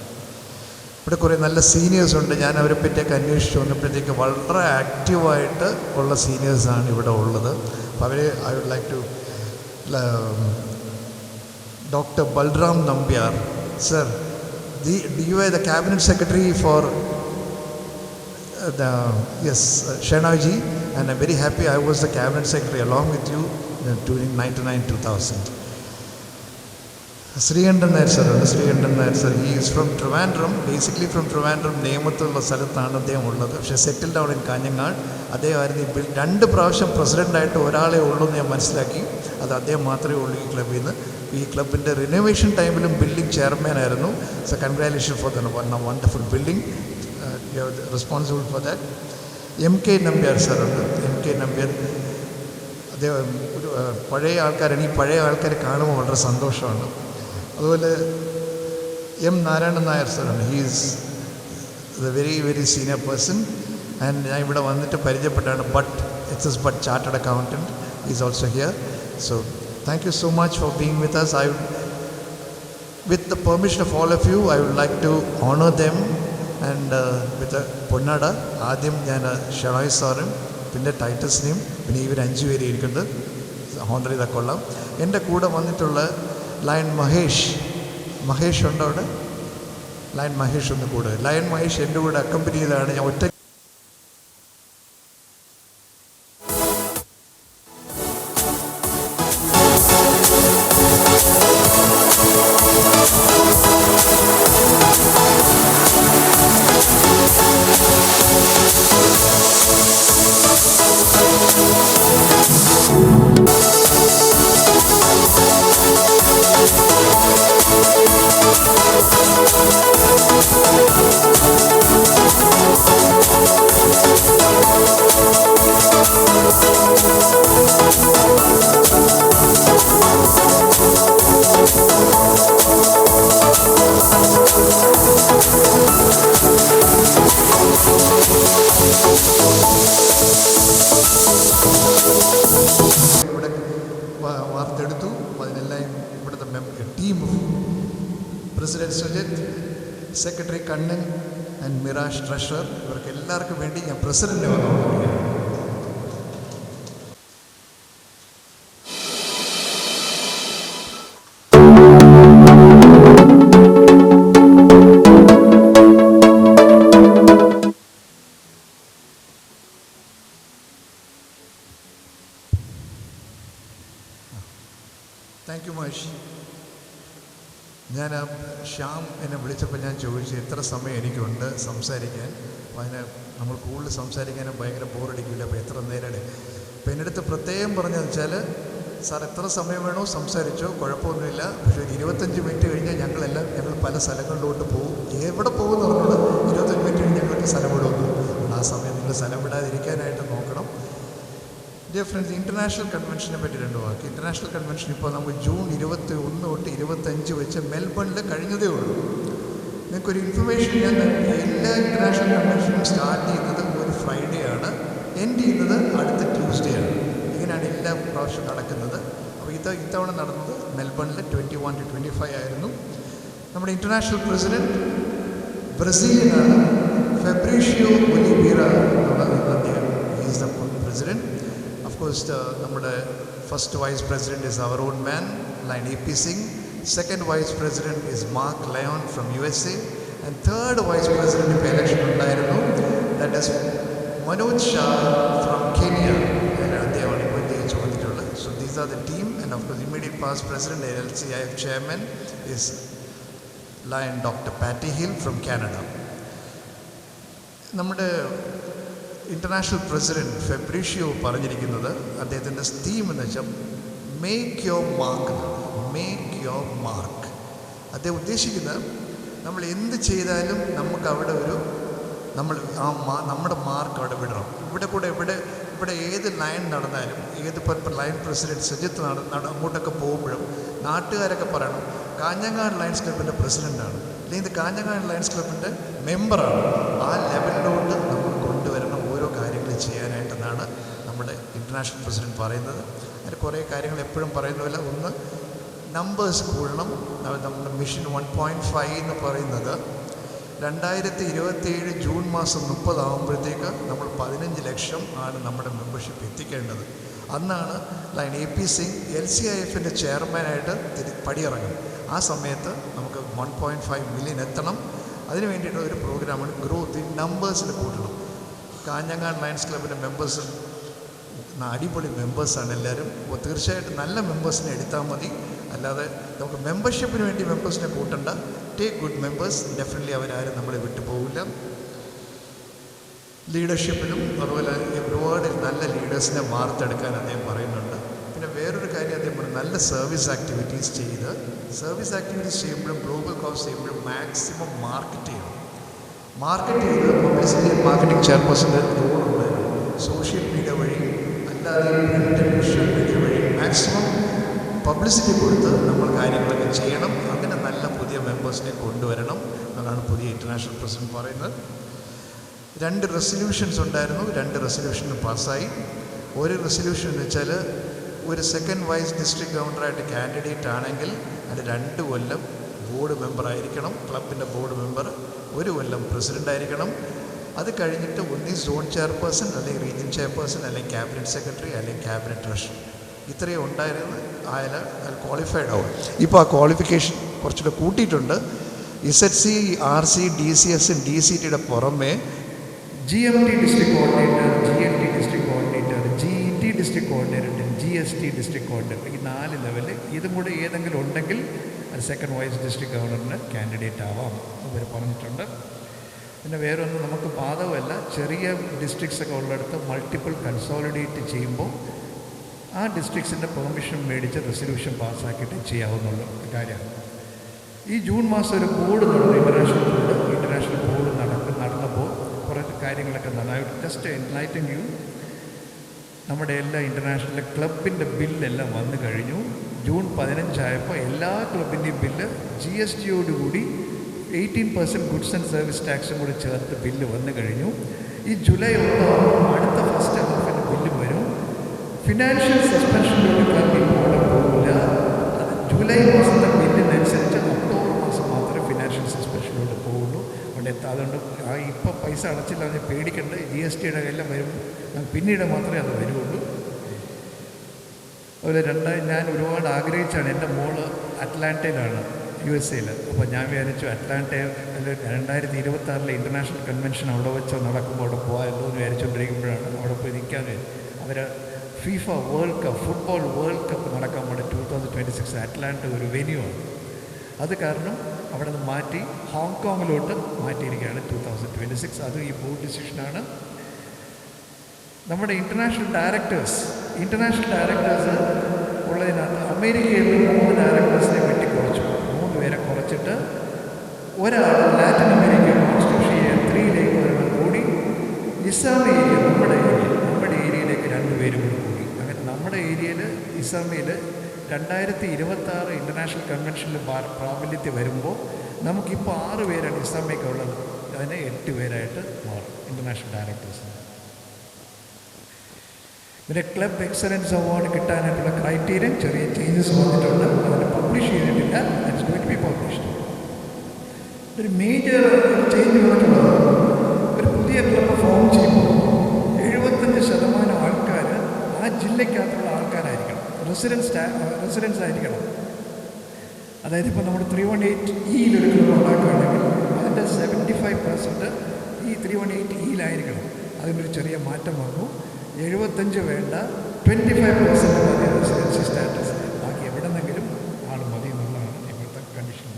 ഇവിടെ കുറേ നല്ല seniors ഉണ്ട്. ഞാൻ അവരെ പറ്റിയൊക്കെ അന്വേഷിച്ച് വന്നപ്പോഴത്തേക്ക് വളരെ ആക്റ്റീവായിട്ട് ഉള്ള സീനിയേഴ്സാണ് ഇവിടെ ഉള്ളത്. അപ്പോൾ അവർ I would like to doctor Balram Nambiar sir, you were the cabinet secretary for Shenoy ji, and I'm very happy I was the cabinet secretary along with you during 99-2000. Sreekantan Nair സാറാണ്. Sreekantan Nair sir, he is from Trivandrum, basically from Trivandrum, നേമത്തുള്ള സ്ഥലത്താണ് അദ്ദേഹം ഉള്ളത്. പക്ഷേ settle down in Kanhangad. അദ്ദേഹമായിരുന്നു ഈ 2 പ്രാവശ്യം പ്രസിഡൻ്റായിട്ട് ഒരാളെ ഉള്ളൂ എന്ന് ഞാൻ മനസ്സിലാക്കി. അത് അദ്ദേഹം മാത്രമേ ഉള്ളൂ ഈ ക്ലബ്ബിൽ നിന്ന്. ഈ ക്ലബിൻ്റെ റിനോവേഷൻ ടൈമിലും ബിൽഡിംഗ് ചെയർമാൻ ആയിരുന്നു. So congratulation for the wonderful building. You are responsible for that. MK Nambiar സാറുണ്ട്. MK നമ്പ്യാർ അദ്ദേഹം ഒരു പഴയ ആൾക്കാരാണ്. ഈ പഴയ ആൾക്കാരെ കാണുമ്പോൾ വളരെ സന്തോഷമാണ്. അതുപോലെ M. നാരായണൻ നായർ സാറാണ്. He is the very very senior person. And ഞാൻ ഇവിടെ വന്നിട്ട് പരിചയപ്പെട്ടാണ്. SS Bhatt chartered accountant is also here. So thank you so much for being with us. With the permission of all of you, I would like to honor them and with a പൊന്നാട. ആദ്യം ഞാൻ ഷെനോയ് സാറും പിന്നെ ടൈറ്റസിനെയും പിന്നെ ഇവർ 5 പേരെ ഇരിക്കുന്നത് honour ചെയ്താൽ കൊള്ളാം. എൻ്റെ കൂടെ വന്നിട്ടുള്ള ലയൺ മഹേഷ് ഉണ്ടോ അവിടെ? ലയൺ മഹേഷ് ഒന്ന് കൂടെ. ലയൺ മഹേഷ് എൻ്റെ കൂടെ അക്കമ്പനി ചെയ്താണ്. ഞാൻ ഒറ്റ വാർത്തെടുത്തു. അതിനെല്ലാം ഇവിടുത്തെ team, president Sujith, secretary Kannan and mirage treasurer, ഇവർക്ക് എല്ലാവർക്കും വേണ്ടി ഞാൻ പ്രസിഡന്റ് വന്നു. Thank you Mahesh. ഞാൻ ശ്യാം എന്നെ വിളിച്ചപ്പോൾ ഞാൻ ചോദിച്ചു എത്ര സമയം എനിക്കുണ്ട് സംസാരിക്കാൻ. അപ്പോൾ അതിന് നമ്മൾ കൂടുതൽ സംസാരിക്കാനും ഭയങ്കര ബോറടിക്കില്ല, അപ്പോൾ എത്ര നേരം. അപ്പോൾ എൻ്റെ അടുത്ത് പ്രത്യേകം പറഞ്ഞതെന്ന് വെച്ചാൽ, സാർ എത്ര സമയം വേണോ സംസാരിച്ചോ, കുഴപ്പമൊന്നുമില്ല, പക്ഷേ ഒരു 25 മിനിറ്റ് കഴിഞ്ഞാൽ ഞങ്ങൾ പല സ്ഥലങ്ങളിലോട്ട് പോകും. എവിടെ പോകുമെന്ന് പറഞ്ഞോളൂ, 25 മിനിറ്റ് കഴിഞ്ഞ് ഞങ്ങൾക്ക് സ്ഥലം വിടുന്നു. ആ സമയം നിങ്ങൾ സ്ഥലം വിടാതിരിക്കാനായിട്ട് നോക്കണം. ഡിയർ ഫ്രണ്ട്സ്, ഇൻ്റർനാഷണൽ കൺവെൻഷനെ പറ്റി 2 വാക്ക്. ഇൻ്റർനാഷണൽ കൺവെൻഷൻ ഇപ്പോൾ നമുക്ക് ജൂൺ 21 തൊട്ട് 25 വെച്ച് മെൽബണിൽ കഴിഞ്ഞതേ ഉള്ളൂ. നിങ്ങൾക്കൊരു ഇൻഫർമേഷൻ ഞാൻ നൽകി. എല്ലാ ഇൻ്റർനാഷണൽ കൺവെൻഷനും സ്റ്റാർട്ട് ചെയ്യുന്നത് ഒരു ഫ്രൈഡേ ആണ്, എൻഡ് ചെയ്യുന്നത് അടുത്ത ട്യൂസ്ഡേ ആണ്. ഇങ്ങനെയാണ് എല്ലാ പ്രാവശ്യം നടക്കുന്നത്. അപ്പോൾ ഇത്തവണ നടന്നത് മെൽബണിൽ 21 to 25 ആയിരുന്നു. നമ്മുടെ ഇൻ്റർനാഷണൽ പ്രസിഡൻറ്റ് ബ്രസീലിയനാണ്, ഫെബ്രീഷിയോ ഒലിവേറ എന്നുള്ള അദ്ദേഹം. Is the president. Of course, നമ്മുടെ first vice president is our own man, Lion AP Singh. Second vice president is Mark Lyon from USA. And third vice president ഇപ്പോൾ election ഉണ്ടായിരുന്നു, that is Manoj Shah from Kenya. അദ്ദേഹമാണ് ഇപ്പോൾ ജയിച്ചു വന്നിട്ടുള്ളത്. So these are the team, and of course immediate past president LCIF chairman is Lion Dr. Patty Hill from Canada. നമ്മുടെ international president ഫെബ്രീഷിയോ പറഞ്ഞിരിക്കുന്നത്, അദ്ദേഹത്തിൻ്റെ theme എന്ന് വെച്ചാൽ മേക്ക് യുവർ മാർക്ക്. അദ്ദേഹം ഉദ്ദേശിക്കുന്നത് നമ്മൾ എന്ത് ചെയ്താലും നമുക്ക് അവിടെ ഒരു നമ്മുടെ മാർക്ക് അവിടെ വിടണം. ഇവിടെ ഏത് ലൈൻ നടന്നാലും ഇപ്പോൾ ലൈൻ പ്രസിഡൻറ്റ് സജിത്ത് അങ്ങോട്ടൊക്കെ പോകുമ്പോഴും നാട്ടുകാരൊക്കെ പറയണം കാഞ്ഞങ്ങാട് ലയൺസ് ക്ലബിൻ്റെ പ്രസിഡൻ്റാണ്, അല്ലെങ്കിൽ ഇത് കാഞ്ഞങ്ങാട് ലയൺസ് ക്ലബിൻ്റെ മെമ്പറാണ്. ആ ലെവലിലോട്ട് നമ്മൾ കൊണ്ടുവരണം ഓരോ കാര്യങ്ങൾ ചെയ്യാനായിട്ടെന്നാണ് നമ്മുടെ ഇൻ്റർനാഷണൽ പ്രസിഡൻറ്റ് പറയുന്നത്. അതിന് കുറേ കാര്യങ്ങൾ എപ്പോഴും പറയുന്നതല്ല. ഒന്ന്, നമ്പേഴ്സ് കൂടണം. നമ്മുടെ മിഷൻ 1.5 എന്ന് പറയുന്നത് 2027 ജൂൺ മാസം 30 ആകുമ്പോഴത്തേക്ക് നമ്മൾ 15 ലക്ഷം ആണ് നമ്മുടെ മെമ്പർഷിപ്പ് എത്തിക്കേണ്ടത്. അന്നാണ് ലൈൻ AP സിംഗ് LCIFൻ്റെ ചെയർമാനായിട്ട് പടിയിറങ്ങും. ആ സമയത്ത് നമുക്ക് 1.5 മില്യൺ എത്തണം. അതിന് വേണ്ടിയിട്ടുള്ള ഒരു പ്രോഗ്രാമാണ് ഗ്രോത്ത് ഇൻ നമ്പേഴ്സിൽ കൂട്ടണം. കാഞ്ഞങ്ങാട് ലയൺസ് ക്ലബിൻ്റെ മെമ്പേഴ്സ് അടിപൊളി മെമ്പേഴ്സാണ് എല്ലാവരും. അപ്പോൾ തീർച്ചയായിട്ടും നല്ല മെമ്പേഴ്സിനെ എടുത്താൽ മതി. അല്ലാതെ നമുക്ക് മെമ്പർഷിപ്പിന് വേണ്ടി മെമ്പേഴ്സിനെ കൂട്ടണ്ട. Take good members. ഡെഫിനറ്റ്ലി അവരാരും നമ്മളെ വിട്ടു പോകില്ല. ലീഡർഷിപ്പിലും അതുപോലെ ഒരുപാട് നല്ല ലീഡേഴ്സിനെ വാർത്തെടുക്കാൻ അദ്ദേഹം പറയുന്നുണ്ട്. പിന്നെ വേറൊരു കാര്യം അദ്ദേഹം പറഞ്ഞു, നല്ല സർവീസ് ആക്ടിവിറ്റീസ് ചെയ്യുമ്പോഴും ഗ്ലോബൽ കോസ് ചെയ്യുമ്പോഴും മാക്സിമം മാർക്കറ്റ് ചെയ്യണം. മാർക്കറ്റ് ചെയ്ത് പബ്ലിസിറ്റി ആൻഡ് മാർക്കറ്റിംഗ് ചെയർപേഴ്സൻ്റെ റോളുണ്ടായിരുന്നു. സോഷ്യൽ മീഡിയ വഴി അല്ലാതെ വിഷ്വൽ മീഡിയ വഴി മാക്സിമം പബ്ലിസിറ്റി കൊടുത്ത് നമ്മൾ കാര്യങ്ങളൊക്കെ ചെയ്യണം. അങ്ങനെ നല്ല പുതിയ മെമ്പേഴ്സിനെ കൊണ്ടുവരണം. അതാണ് പുതിയ ഇൻ്റർനാഷണൽ പ്രസിഡന്റ് പറയുന്നത്. 2 റെസൊല്യൂഷൻസ് ഉണ്ടായിരുന്നു. 2 റെസൊല്യൂഷനും പാസ്സായി. ഒരു റെസൊല്യൂഷൻ എന്ന് വെച്ചാൽ ഒരു സെക്കൻഡ് വൈസ് ഡിസ്ട്രിക്ട് ഗവർണറായിട്ട് കാൻഡിഡേറ്റ് ആണെങ്കിൽ അത് 2 കൊല്ലം ബോർഡ് മെമ്പറായിരിക്കണം, ക്ലബിൻ്റെ ബോർഡ് മെമ്പർ. 1 കൊല്ലം പ്രസിഡൻ്റ് ആയിരിക്കണം. അത് കഴിഞ്ഞിട്ട് ഒന്നീ സോൺ ചെയർപേഴ്സൺ, അല്ലെങ്കിൽ റീജിയൻ ചെയർപേഴ്സൺ, അല്ലെങ്കിൽ ക്യാബിനറ്റ് സെക്രട്ടറി, അല്ലെങ്കിൽ ക്യാബിനറ്റ് ട്രഷറർ. ഇത്രയും ഉണ്ടായിരുന്നു. അയാൾ ക്വാളിഫൈഡ് ആവും. ഇപ്പോൾ ആ ക്വാളിഫിക്കേഷൻ കുറച്ചുകൂടെ കൂട്ടിയിട്ടുണ്ട്. SHC, RC, DCS, DCTയുടെ പുറമെ GMT district coordinator, GNT district coordinator, GET district coordinator, GST district coordinator, ഈ 4 ലെവലിൽ ഇതും കൂടെ ഏതെങ്കിലും ഉണ്ടെങ്കിൽ അത് സെക്കൻഡ് വൈസ് ഡിസ്ട്രിക്ട് ഗവർണറിന് കാൻഡിഡേറ്റ് ആവാം അവർ പറഞ്ഞിട്ടുണ്ട്. പിന്നെ വേറൊന്നും നമുക്ക് ബാധകമല്ല. ചെറിയ ഡിസ്ട്രിക്ട്സൊക്കെ ഉള്ളിടത്ത് മൾട്ടിപ്പിൾ കൺസോളിഡേറ്റ് ചെയ്യുമ്പോൾ ആ ഡിസ്ട്രിക്ട്സിൻ്റെ പെർമിഷൻ മേടിച്ച് റെസൊല്യൂഷൻ പാസ്സാക്കിയിട്ട് ചെയ്യാവുന്നുള്ള കാര്യമാണ്. ഈ ജൂൺ മാസം ഒരു ബോർഡ് നടന്നു, ഇൻ്റർനാഷണൽ ബോർഡ് നടന്നപ്പോൾ കുറേ കാര്യങ്ങളൊക്കെ നന്നായി. ജസ്റ്റ് എൻലൈറ്റൻ യു, നമ്മുടെ എല്ലാ ഇൻ്റർനാഷണൽ ക്ലബിൻ്റെ ബില്ലെല്ലാം വന്നു കഴിഞ്ഞു. ജൂൺ 15 ആയപ്പോൾ എല്ലാ ക്ലബിൻ്റെയും ബില്ല് GSTയോടുകൂടി 18% ഗുഡ്സ് ആൻഡ് സർവീസ് ടാക്സും കൂടി ചേർത്ത് ബില്ല് വന്നു കഴിഞ്ഞു. ഈ ജൂലൈ 1 അടുത്ത ഫസ്റ്റ് ഹാഫിൻ്റെ ബില്ലും വരും. ഫിനാൻഷ്യൽ സസ്പെൻഷനിലൂടെ ക്ലബിൽ പോകില്ല. അത് ജൂലൈ മാസത്തെ ബില്ലിനനുസരിച്ച് ഒക്ടോബർ മാസം മാത്രമേ ഫിനാൻഷ്യൽ സസ്പെൻഷനിലൂടെ പോകുള്ളൂ. അതുകൊണ്ട് ഇപ്പം പൈസ അടച്ചില്ല, അതിന് പേടിക്കേണ്ട. GSTയുടെ എല്ലാം വരും, പിന്നീട് മാത്രമേ അത് വരുള്ളൂ. അതുപോലെ ഞാൻ ഒരുപാട് ആഗ്രഹിച്ചാണ്. എൻ്റെ മോള് അറ്റ്ലാന്റയിലാണ്, USA. അപ്പോൾ ഞാൻ വിചാരിച്ചു അറ്റ്ലാന്റയിൽ 2026 ഇൻ്റർനാഷണൽ കൺവെൻഷൻ അവിടെ വെച്ച് നടക്കുമ്പോൾ അവിടെ പോകാമല്ലോ എന്ന് വിചാരിച്ചുകൊണ്ടിരിക്കുമ്പോഴാണ് അവിടെ പോയി നിൽക്കാതെ അവർ FIFA world cup, football world cup നടക്കാൻ വേണ്ടി 2026 അറ്റ്ലാന്റ ഒരു വെന്യൂ ആണ്. അത് കാരണം അവിടെ നിന്ന് മാറ്റി ഹോങ്കോങ്ങിലോട്ട് മാറ്റിയിരിക്കുകയാണ് 2026. അത് ഈ ബോർഡ് ഡിസിഷനാണ്. നമ്മുടെ ഇൻ്റർനാഷണൽ ഡയറക്ടേഴ്സ് ഉള്ളതിനകത്ത് അമേരിക്കയിൽ 3 ഡയറക്ടേഴ്സിനെ വെട്ടിക്കുറച്ചു. 3 പേരെ കുറച്ചിട്ട് ഒരാൾ ലാറ്റിൻ അമേരിക്ക ഓസ്ട്രേലിയ 3ലേക്ക് ഒരാൾ കൂടി. ഇസ്ലാം ഏരിയ, നമ്മുടെ ഏരിയയിലേക്ക് 2 പേര് കൂടി കൂടി. അങ്ങനെ നമ്മുടെ ഏരിയയിൽ ഇസ്ലാമിൽ 2026 ഇൻ്റർനാഷണൽ കൺവെൻഷനിൽ പ്രാബല്യത്തിൽ വരുമ്പോൾ നമുക്കിപ്പോൾ 6 പേരാണ് ഇസ്ലാമിലേക്ക് ഉള്ളത്. അതിന് 8 പേരായിട്ട് മാറും ഇൻ്റർനാഷണൽ ഡയറക്ടേഴ്സ്. പിന്നെ ക്ലബ് എക്സലൻസ് അവാർഡ് കിട്ടാനായിട്ടുള്ള ക്രൈറ്റീരിയൻ ചെറിയ ചേഞ്ചസ് വന്നിട്ടുണ്ട്. അതിന് പബ്ലിഷ് ചെയ്തിട്ടില്ല. That's going to be published. ഒരു മേജർ ചേഞ്ച് വന്നിട്ടുള്ളത്, ഒരു പുതിയ ക്ലബ്ബ് ഫോം ചെയ്യുമ്പോൾ 75% ആൾക്കാർ ആ ജില്ലയ്ക്കകത്തുള്ള ആൾക്കാരായിരിക്കണം, റെസിഡൻസ് ആയിരിക്കണം. അതായത് ഇപ്പോൾ നമ്മൾ 318E ഒരു ക്ലബ്ബ് ഉണ്ടാക്കുകയാണെങ്കിൽ അതിൻ്റെ 75% ഈ 318E അതിനൊരു ചെറിയ മാറ്റം വന്നു. 75 വേണ്ട, 25% മതി റെസിഡൻസി സ്റ്റാറ്റസ്. ബാക്കി എവിടെ നിന്നെങ്കിലും ആൾ മതി എന്നുള്ളതാണ് ഇപ്പോഴത്തെ കണ്ടീഷൻ.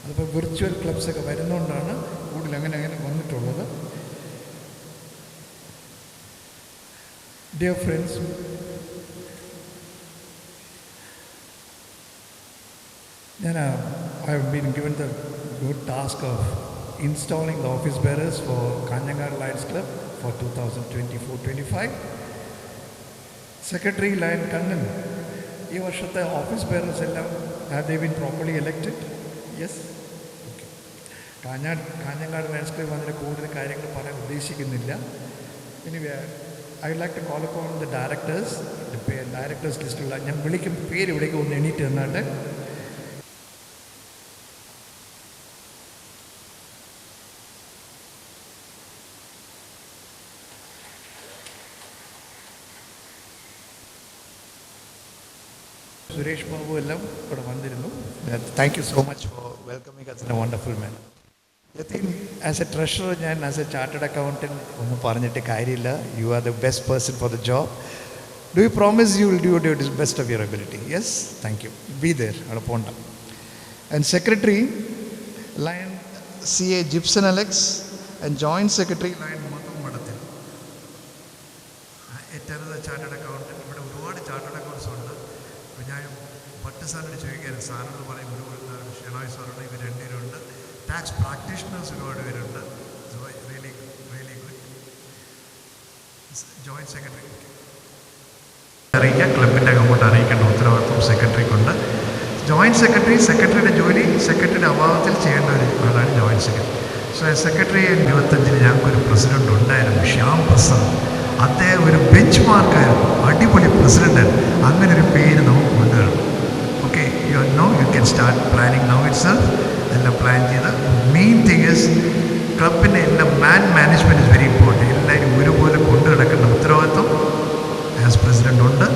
അതിപ്പോൾ വിർച്വൽ ക്ലബ്സൊക്കെ വരുന്നതുകൊണ്ടാണ് കൂടുതൽ അങ്ങനെ വന്നിട്ടുള്ളത്. Dear friends, I have been given the good task of installing the office bearers for Kanyangar Lions Club for 2024-25. Secretary Lion Kannan, ഈ വർഷത്തെ ഓഫീസ് ബെയറേഴ്സ് എല്ലാം have they been properly elected? Yes. Okay. Kanhangad Lions club അതിന് കൂടുതൽ കാര്യങ്ങൾ പറയാൻ ഉദ്ദേശിക്കുന്നില്ല. ഇനി I would like to call upon the directors. Directors ലിസ്റ്റുള്ള ഞാൻ വിളിക്കും, പേര് വിളിക്കും, ഒന്ന് എണീറ്റ് തന്നാട്ടെ. സുരേഷ് ബാബു എല്ലാം ഇവിടെ വന്നിരുന്നു. Thank you so much for welcoming us in a wonderful manner. Yatheen, as a treasurer, ഞാൻ ആസ് എ ചാർട്ടേഡ് അക്കൗണ്ടൻറ്റ് ഒന്നും പറഞ്ഞിട്ട് കാര്യമില്ല. You are the best person for the job. Do you promise you will do your best of your ability? Yes, thank you. Be there, അവിടെ പോണ്ട. And secretary Lion CA Jipson Alex and joint secretary Lion Madhu Madathil. ഏറ്റവും chartered accountant. ഇവിടെ ഒരുപാട് chartered accounts ഉണ്ട്. അപ്പോൾ ഞാൻ ഭട്ട് സാറിനോട് ചോദിക്കാറ്, സാറെന്ന് പറയും ഒരുപാട് ഷെനോയ് സാറുണ്ട്, ഇവർ രണ്ടുപേരുണ്ട്. ടാക്സ് പ്രാക്ടീഷണേഴ്സ് ഒരുപാട് പേരുണ്ട്. Really really good. Joint secretary അറിയിക്കാം, ക്ലബിൻ്റെ അങ്ങോട്ട് അറിയിക്കേണ്ട ഉത്തരവാദിത്വം സെക്രട്ടറിക്കുണ്ട്. ജോയിൻറ്റ് സെക്രട്ടറിയുടെ ജോലി സെക്രട്ടറിയുടെ അഭാവത്തിൽ ചെയ്യേണ്ട ഒരു ആളാണ് ജോയിൻറ്റ് സെക്രട്ടറി. സോ സെക്രട്ടറി 25 ഞങ്ങൾക്കൊരു പ്രസിഡൻ്റ് ഉണ്ടായിരുന്നു, ശ്യാം പ്രസാദ്. അദ്ദേഹം ഒരു ബെഞ്ച് മാർക്കായിരുന്നു, അടിപൊളി പ്രസിഡൻ്റായിരുന്നു. അങ്ങനെ ഒരു പേര് നമുക്ക് കൊണ്ടുവരണം. Okay, you can start planning now itself. എല്ലാം പ്ലാൻ ചെയ്ത് മെയിൻ തിങ് ഇസ് ക്ലബിൻ്റെ എല്ലാം മാനേജ്മെൻറ്റ് ഇസ് വെരി ഇമ്പോർട്ടൻറ്റ്. എല്ലാവരും ഒരുപോലെ കൊണ്ടു നടക്കേണ്ട ഉത്തരവാദിത്വം ആസ് പ്രസിഡൻ്റ് ഉണ്ട്.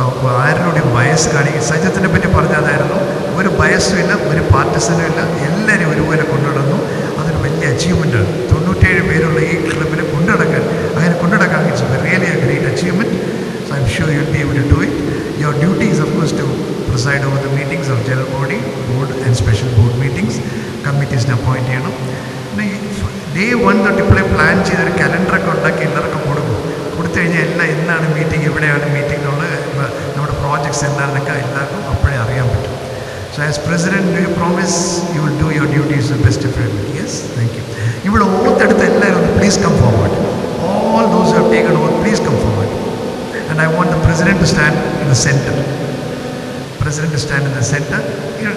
അപ്പോൾ ആരോടും ബയസ് കാണിക്കുക. സജിത്തിനെ പറ്റി പറഞ്ഞതായിരുന്നു, ഒരു ബയസും ഇല്ല, ഒരു പാർട്ടിസനും ഇല്ല, എല്ലാവരും ഒരുപോലെ കൊണ്ടുനടന്നു. അതൊരു വലിയ അച്ചീവ്മെൻറ്റാണ്. 97 പേരുള്ള ഈ ക്ലബിനെ കൊണ്ടുനടക്കാൻ, അങ്ങനെ കൊണ്ടുനടക്കാൻ it's really a great achievement. So I am sure you will be able to do it. Your duty is of course to preside over the meetings of general body, board and special board meetings. കമ്മിറ്റീസിനെ appoint ചെയ്യണം. പിന്നെ day 1 തൊട്ട് ഇപ്പോഴേ plan ചെയ്തൊരു കലണ്ടറൊക്കെ ഉണ്ടാക്കി എല്ലാവർക്കും കൊടുത്തു കഴിഞ്ഞാൽ എല്ലാം എന്നാണ് മീറ്റിംഗ്, എവിടെയാണ് മീറ്റിംഗ് എന്നുള്ളത്, നമ്മുടെ പ്രോജക്ട്സ് എന്താണെന്നൊക്കെ എല്ലാവർക്കും അപ്പോഴേ അറിയാൻ പറ്റും. So as president, do you promise you will do your duties the best of every? Yes, thank you. ഇവിടെ ഓത്തെടുത്ത് എല്ലാവരും ഒന്ന് please come forward. All those who have taken oath, please come forward. And I want the president to stand in the centre. President stand in the centre. ഇത്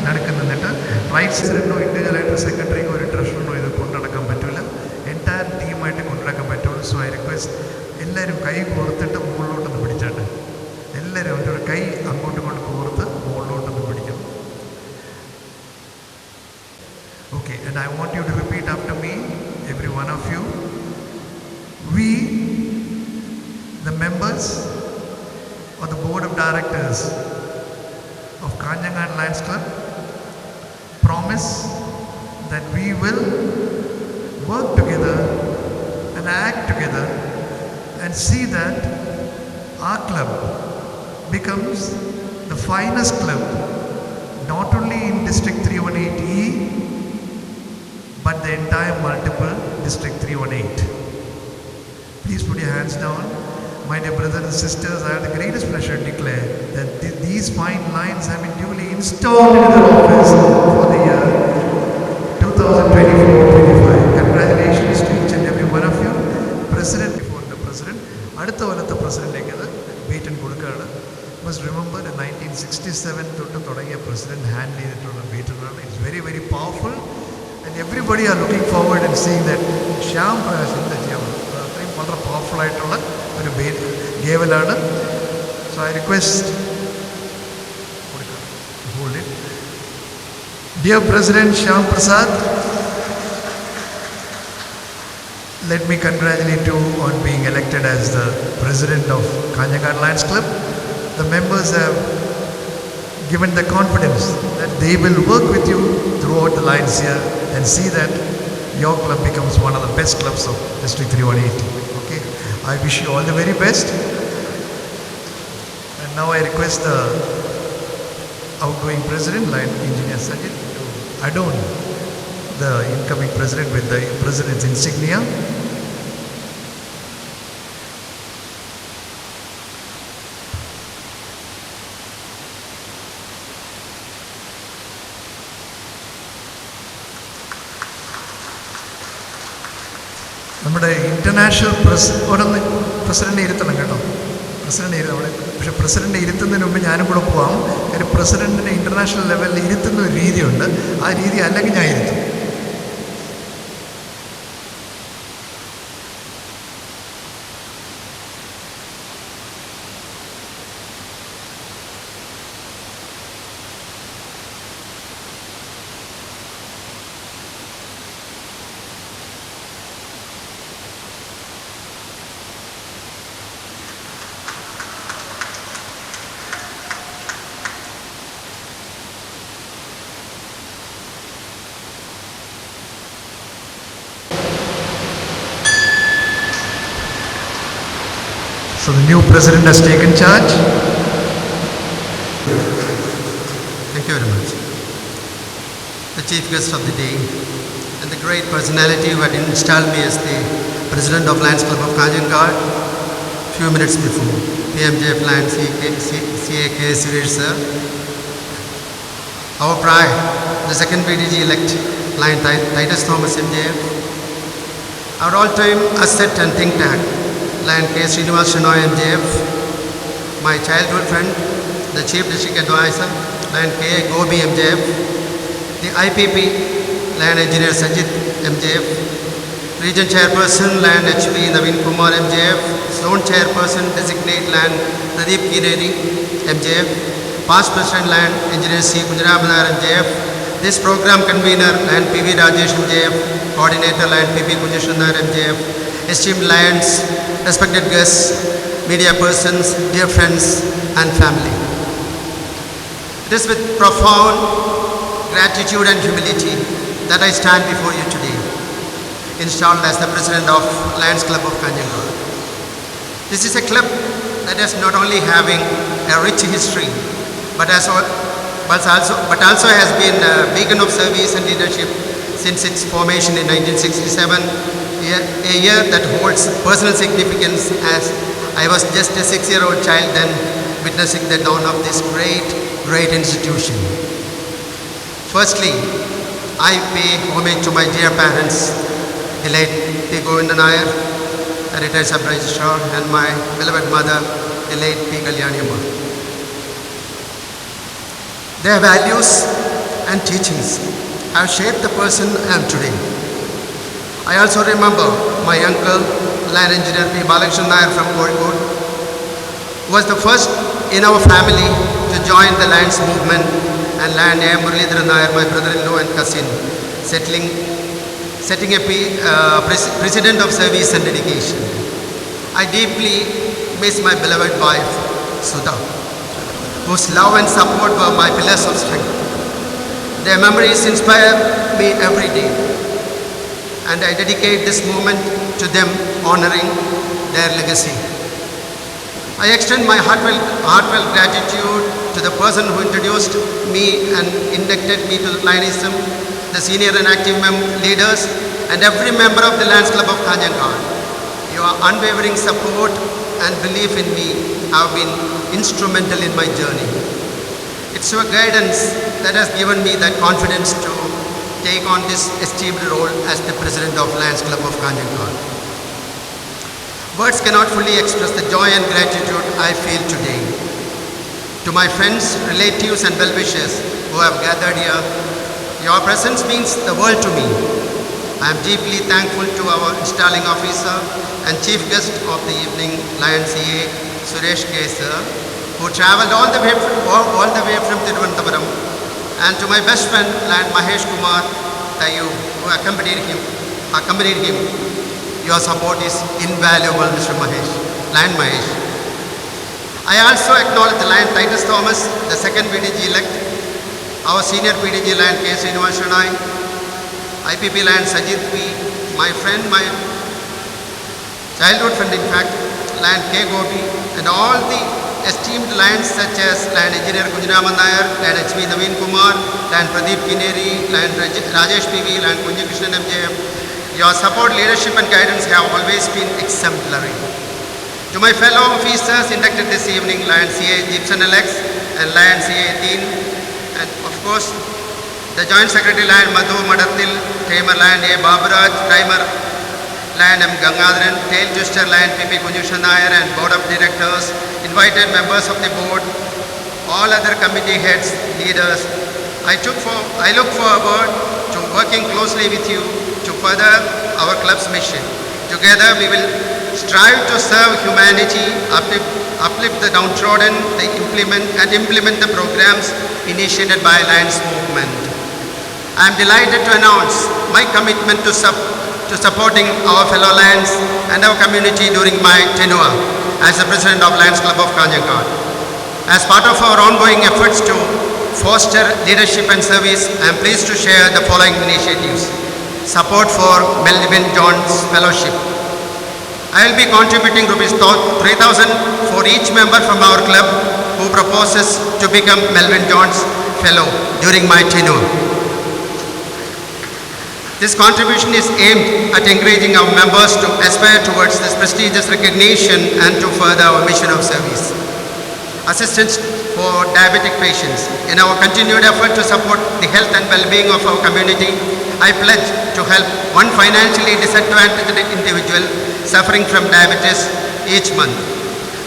നടക്കുന്നിട്ട് right സൈഡിനോ ഇൻഡിവിജ്വലായിട്ട് സെക്രട്ടറിക്കോ ഒരു ട്രഷറിനോ ഇത് കൊണ്ടുനടക്കാൻ പറ്റില്ല. Entire ടീമായിട്ട് കൊണ്ടുനടക്കാൻ പറ്റുള്ളൂ. സോ ഐ റിക്വസ്റ്റ് എല്ലാവരും കൈ കോർത്തിട്ട് മുകളിലോട്ടൊന്ന് പിടിച്ചാട്ടെ. എല്ലാവരും അവരുടെ കൈ അങ്ങോട്ടും ഇങ്ങോട്ട് കോർത്ത് മുകളിലോട്ടൊന്ന് പിടിക്കണം. Okay, and I want you to repeat after me, every one of you. We, the members of the board of directors of Kanyangar Lions Club, promise that we will work together and act together and see that our club becomes the finest club not only in District 318E but the entire multiple District 318. Please put your hands down. My dear brothers and sisters, I have the greatest pleasure to declare that these fine lines have been duly installed in their office for the year 2024-25. Congratulations to each and every one of you. President, before the President, അടുത്ത കൊല്ലത്തെ പ്രസിഡന്റിലേക്ക് അത് ബേറ്റൺ കൊടുക്കുകയാണ്. Must remember 1967 തൊട്ട് തുടങ്ങിയ president handle ചെയ്തിട്ടുള്ള ബേറ്റനാണ്. It's very very powerful and everybody are looking forward and seeing that Shyam Prakash എന്താ ചെയ്യാൻ അത്രയും വളരെ പവർഫുൾ ആയിട്ടുള്ള ഒരു ഗേവലാണ്. So I request hold it. Dear president Shyam Prasad, let me congratulate you on being elected as the president of Kanyangar Lions Club. The members have given the confidence that they will work with you throughout the lines here and see that your club becomes one of the best clubs of District 318. Okay, I wish you all the very best. And now I request the outgoing president, Lion Engineer Sajid, to adorn the incoming president with the president's insignia. നമ്മുടെ international president ഇരുത്തണം കേട്ടോ. President ഇരുത്തണം അവിടെ. പക്ഷേ president ഇരുത്തുന്നതിന് മുമ്പ് ഞാനും കൂടെ പോകാം. കാര്യം പ്രസിഡൻറ്റിനെ international ലെവലിൽ ഇരുത്തുന്ന ഒരു രീതിയുണ്ട്. ആ രീതി അല്ലെങ്കിൽ ഞാൻ ഇരുത്തും. So the new president has taken charge. Thank you very much. The chief guest of the day and the great personality who had installed me as the president of Lions Club of Kanjangal few minutes before, PMJF Lions CAK Suresh sir. Our pride, the second PDG elect, Lion Titus Thomas MJF. Our all-time asset and think tank, Lion K. Srinivas Shenoy MJF, my childhood friend, the Chief District Advisor, Lion K. Gobi MJF, the IPP, Lion Engineer Sajid MJF, Region Chairperson, Lion HB Naveen Kumar MJF, Zone Chairperson Designate Lion Pradeep Kineri MJF, Past President Lion Engineer C. Kunjaramadar MJF, this program convener Lion PV Rajesh MJF, Coordinator Lion PP Kunjashandar MJF, esteemed Lions, respected guests, media persons, dear friends and family. It is with profound gratitude and humility that I stand before you today, installed as the president of Lions Club of Kanjangal. This is a club that is not only having a rich history, but also has been a beacon of service and leadership since its formation in 1967, a year that holds personal significance as I was just a 6-year-old child then witnessing the dawn of this great institution. Firstly, I pay homage to my dear parents, the late P. Govindan Nair, the retired sub-registrar, and my beloved mother, the late P. Kalyani Amma. Their values and teachings have shaped the person I am today. I also remember my uncle, Lion Engineer P. Balakrishnan Nair from Kozhikode, who was the first in our family to join the Lions movement, and Lion A. Muralidharan Nair, my brother-in-law and cousin, setting a precedent of service and dedication. I deeply miss my beloved wife, Sudha, whose love and support were my pillars of strength. Their memories inspire me every day, and I dedicate this moment to them, honoring their legacy. I extend my heartfelt gratitude to the person who introduced me and inducted me to Lionism, the senior and active leaders, and every member of the Lions Club of Kanjangal. Your unwavering support and belief in me have been instrumental in my journey. It's your guidance that has given me that confidence to take on this esteemed role as the president of Lions Club of Kanjangal. Words cannot fully express the joy and gratitude I feel today. To my friends, relatives and well-wishers who have gathered here, your presence means the world to me. I am deeply thankful to our installing officer and chief guest of the evening, Lion CA Suresh K. sir, who travelled all the way from Thiruvananthapuram, and to my best friend, Lion Mahesh Kumar Tayu, who accompanied him. Your support is invaluable, Mr. Mahesh, Lion Mahesh. I also acknowledge the Lion Titus Thomas, the second PDG elect, our senior PDG Lion K. Srinivas Shenoy, IPP Lion Sajid P., my friend, my childhood friend in fact, Lion K. Gobi, and all the esteemed Lions such as Lion Engineer Kunjaramadar Nair, Lion HB Naveen Kumar, Lion Pradeep Kineri, Lion Rajesh PV, Lion Kunjakrishnan MJF. Your support, leadership and guidance have always been exemplary. To my fellow officers inducted this evening, Lion CA Gibson Alex and Lion CA Dean, and of course the Joint Secretary Lion Madhu Madatil, Tamer Lion A. Babaraj, Timer Lion M. Gangadharan, Tail Twister Lion P.P. Kunyushan Nair and Board of Directors, invited members of the board, all other committee heads, leaders. I look forward to working closely with you to further our club's mission. Together we will strive to serve humanity, uplift the downtrodden, implement the programs initiated by Lions Movement. I am delighted to announce my commitment to supporting our fellow Lions and our community during my tenure as the President of Lions Club of Kanjangad. As part of our ongoing efforts to foster leadership and service, I am pleased to share the following initiatives. Support for Melvin Jones Fellowship. I will be contributing ₹3,000 for each member from our club who proposes to become Melvin Jones Fellow during my tenure. This contribution is aimed at encouraging our members to aspire towards this prestigious recognition and to further our mission of service. Assistance for diabetic patients. In our continued effort to support the health and well-being of our community, I pledge to help one financially disadvantaged individual suffering from diabetes each month.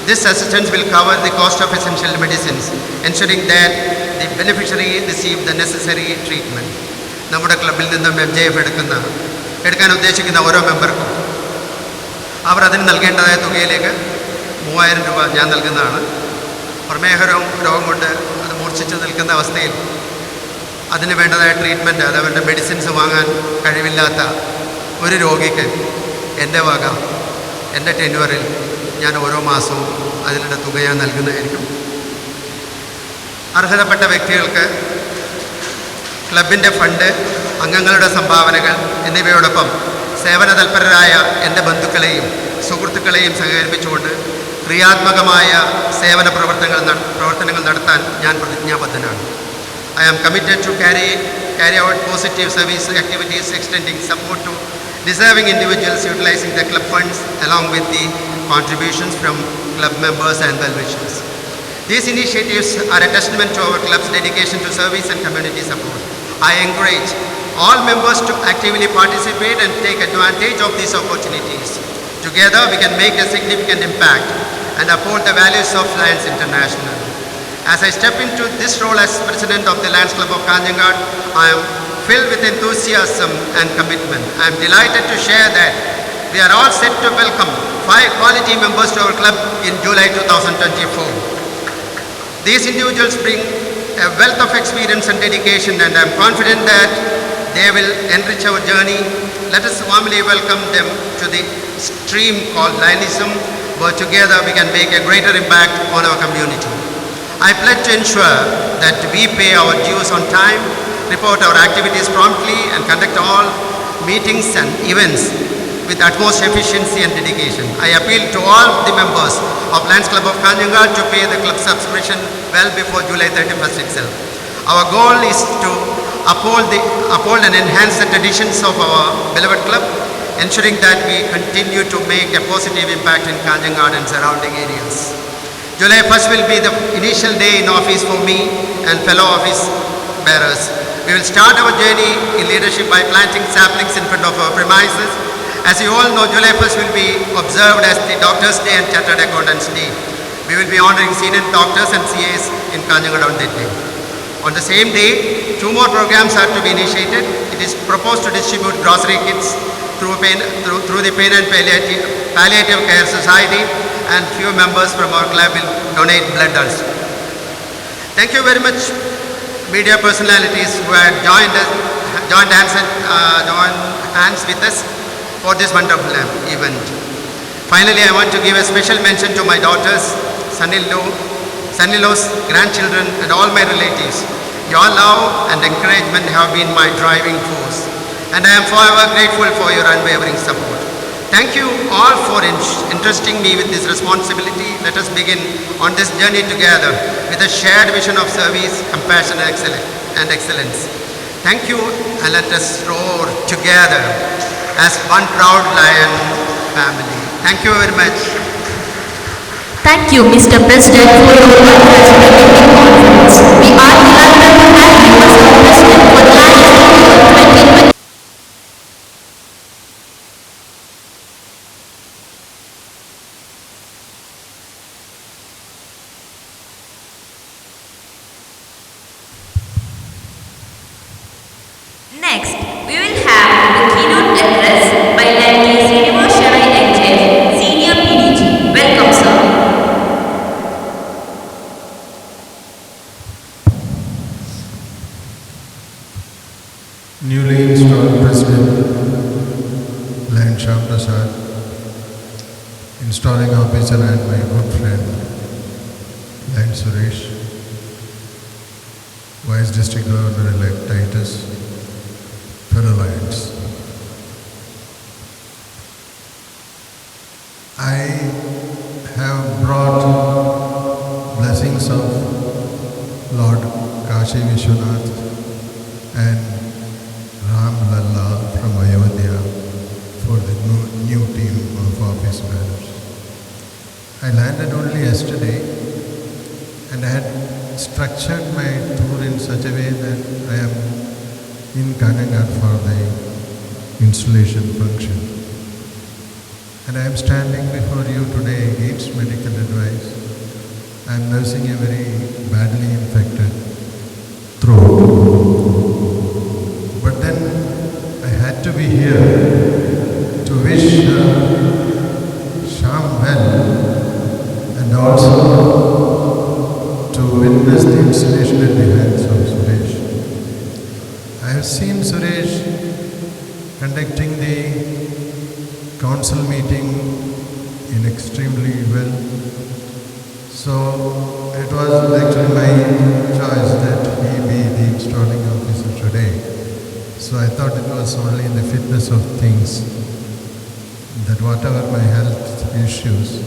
This assistance will cover the cost of essential medicines, ensuring that the beneficiary receive the necessary treatment. നമ്മുടെ ക്ലബിൽ നിന്നും MJF എടുക്കാൻ ഉദ്ദേശിക്കുന്ന ഓരോ മെമ്പർക്കും അവർ അതിന് നൽകേണ്ടതായ തുകയിലേക്ക് ₹3000 ഞാൻ നൽകുന്നതാണ്. പ്രമേഹ രോഗം കൊണ്ട് അത് മൂർച്ഛിച്ച് നിൽക്കുന്ന അവസ്ഥയിൽ അതിന് വേണ്ടതായ ട്രീറ്റ്മെൻറ്റ്, അത് അവരുടെ മെഡിസിൻസ് വാങ്ങാൻ കഴിവില്ലാത്ത ഒരു രോഗിക്ക് എൻ്റെ വക എൻ്റെ ടെന്യൂറിൽ ഞാൻ ഓരോ മാസവും അതിനുള്ള തുക ഞാൻ നൽകുന്നതായിരിക്കും. അർഹതപ്പെട്ട വ്യക്തികൾക്ക് ക്ലബിൻ്റെ ഫണ്ട്, അംഗങ്ങളുടെ സംഭാവനകൾ എന്നിവയോടൊപ്പം സേവന തൽപരരായ എൻ്റെ ബന്ധുക്കളെയും സുഹൃത്തുക്കളെയും സഹകരിപ്പിച്ചുകൊണ്ട് ക്രിയാത്മകമായ സേവന പ്രവർത്തനങ്ങൾ നടത്താൻ ഞാൻ പ്രതിജ്ഞാബദ്ധനാണ്. I am committed to carry out positive service activities extending support to deserving individuals utilizing the club funds along with the contributions from club members and well-wishers. These initiatives are a testament to our club's dedication to service and community support. I encourage all members to actively participate and take advantage of these opportunities. Together we can make a significant impact and uphold the values of Lions International. As I step into this role as President of the Lions Club of Kanjangad, I am filled with enthusiasm and commitment. I am delighted to share that we are all set to welcome 5 quality members to our club in July 2024. These individuals bring a wealth of experience and dedication, and I am confident that they will enrich our journey. Let us warmly welcome them to the stream called Lionism, where together we can make a greater impact on our community. I pledge to ensure that we pay our dues on time, report our activities promptly, and conduct all meetings and events with utmost efficiency and dedication. I appeal to all the members of Lions Club of Kanjangad to pay the club subscription well before July 31st itself. Our goal is to uphold and enhance the traditions of our beloved club, ensuring that we continue to make a positive impact in Kanjangad and surrounding areas. July 1st will be the initial day in office for me and fellow office bearers. We will start our journey in leadership by planting saplings in front of our premises. As you all know, July 1st will be observed as the Doctors' Day and Chartered Accountants' Day. We will be honoring senior doctors and CAs in Kanjangad on that day. On the same day, 2 more programs are to be initiated. It is proposed to distribute grocery kits through the Pain and Palliative Care Society, and few members from our club will donate blood also. Thank you very much, media personalities who had joined hands with us for this wonderful event. Finally, I want to give a special mention to my daughters, son-in-laws, grandchildren, and all my relatives. Your love and encouragement have been my driving force, and I am forever grateful for your unwavering support. Thank you all for entrusting me with this responsibility. Let us begin on this journey together with a shared vision of service, compassion, and excellence. Thank you, and let us roar together as one proud Lion family. Thank you very much. Thank you, Mr. President, for your wonderful conference. We are delighted to have you as our President for Lions 2020. Next, we will have the keynote address by K. Srinivas Shenoy NJF, Senior PDG. Welcome, sir. Newly installed President Lion Shyam Prasad, installing officer and my good friend Lion Suresh, Vice District Governor-elect Titus, fellow Lions. I have brought blessings of Lord Kashi Vishwanath and Ram Lalla from Ayodhya for the new team of office bearers. I landed only yesterday and I had structured my tour in such a way that I am in Kanangat for the installation function. And I am standing before you today against medical advice. I am nursing a very badly infected throat. But then I had to be here to wish Shyam well and also to witness the installation at the hands of Suresh. I have seen Suresh conducting the council meeting in extremely well. So it was actually my choice that he be the installing officer today. So I thought it was only in the fitness of things that whatever my health issues,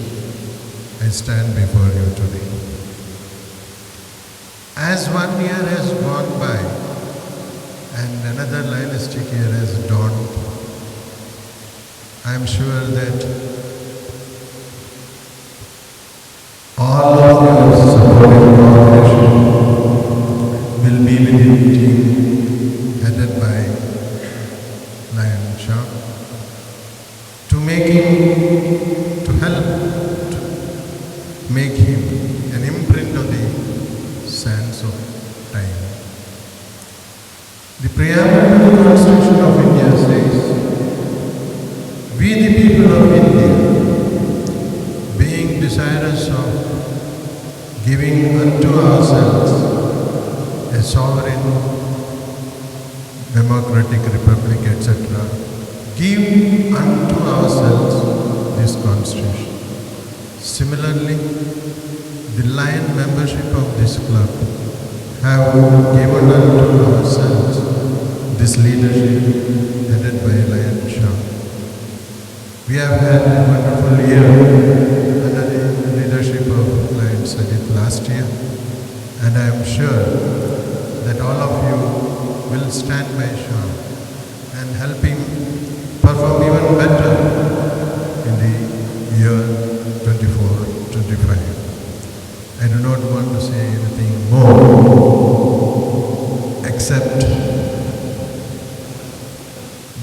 I stand before you today. As 1 year has gone by and another Lionistic year has dawned, I am sure that all of your support and cooperation will be within the team headed by Lion Shyam to help to make him an imprint of the sands of time. The preamble to the Constitution of India says, "We the people of India, being desirous of giving unto ourselves a sovereign, democratic republic, etc., give unto ourselves this Constitution." Similarly, the Lion membership of this club have given unto ourselves this leadership headed by Lion Shyam. We have had a wonderful year under the leadership of Lion Sajid last year, and I am sure that all of you will stand by Shyam and help him perform even better in the year 24-25. I do not want to say anything more except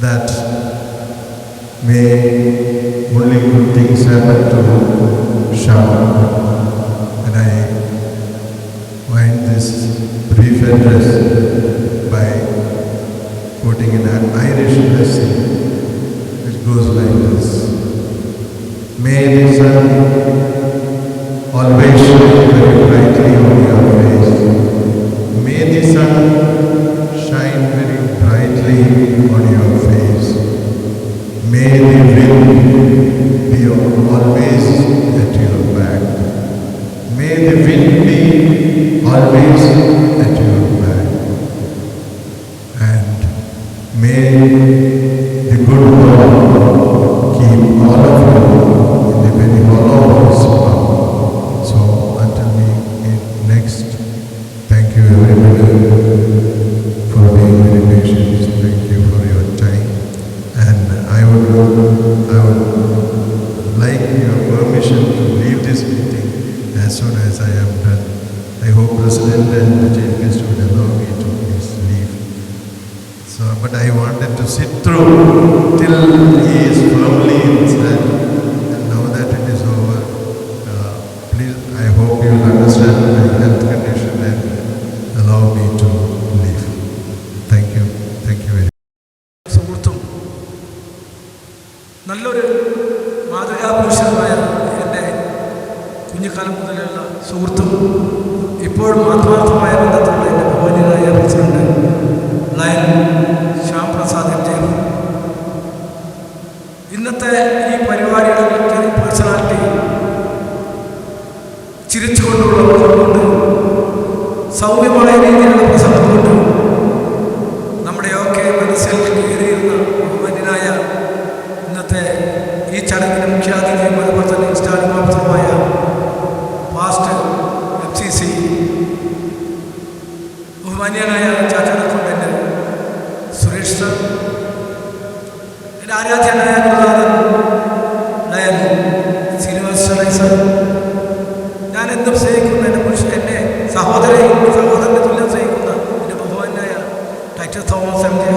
that may only good things happen to Shyam. And I wind this brief address by quoting in an Irish blessing which goes like this: "May the sun always shine very brightly on your face. May the sun shine very brightly on your face. May the wind be always at your back. May the wind be always at your back. And may the good Lord keep all of you in the very hollow of His power." So until we meet next, thank you everybody for being very patient. Thank you for your time. And I would like your permission to leave this meeting as soon as I am done. I hope President and the Chief Guest would allow me to please leave. So, but I wanted to sit through till he is firmly inside. And now that it is over, please, I hope you will understand my health condition and allow me to leave. Thank you. Thank you very much. നല്ലൊരു മാതൃകാപുരുഷനായ എൻ്റെ കുഞ്ഞുകാലം മുതലുള്ള സുഹൃത്തും ഇപ്പോഴും ആത്മാർത്ഥമായ ബന്ധത്തിലുള്ള എൻ്റെ ബഹുമാന്യനായ president ലയൻ Shyam Prasad M J. ഇന്നത്തെ ഈ പരിപാടിയുടെ മറ്റൊരു പേഴ്സണാലിറ്റി ചിരിച്ചുകൊണ്ടുള്ള മുഖം സൗമ്യമായ രീതിയിലുള്ള പ്രസംഗം കൊണ്ട് നമ്മുടെയൊക്കെ മനസ്സിൽ കയറിയിരുന്ന ബഹുമാന്യനായ ഇന്നത്തെ ഈ ചടങ്ങിന് മുഖ്യാതിഥിയും അതുപോലെ തന്നെ സ്റ്റാൻഡിംഗ് ഓഫീസറുമായ പാസ്റ്റർ FCC ബഹുമാന്യനായ ചാർട്ടേഡ് അക്കൗണ്ടന്റ് സുരേഷ് സർ, എൻ്റെ ആരാധ്യനായ ഗുരുനാഥൻ ലയൻ ശ്രീനിവാസ സർ, ഞാൻ എന്തും സ്നേഹിക്കുന്ന എൻ്റെ എൻ്റെ സഹോദരനെ തുല്യം സ്നേഹിക്കുന്ന എൻ്റെ ബഹുമാനായ ടൈറ്റസ് തോമസ് എം ജെ.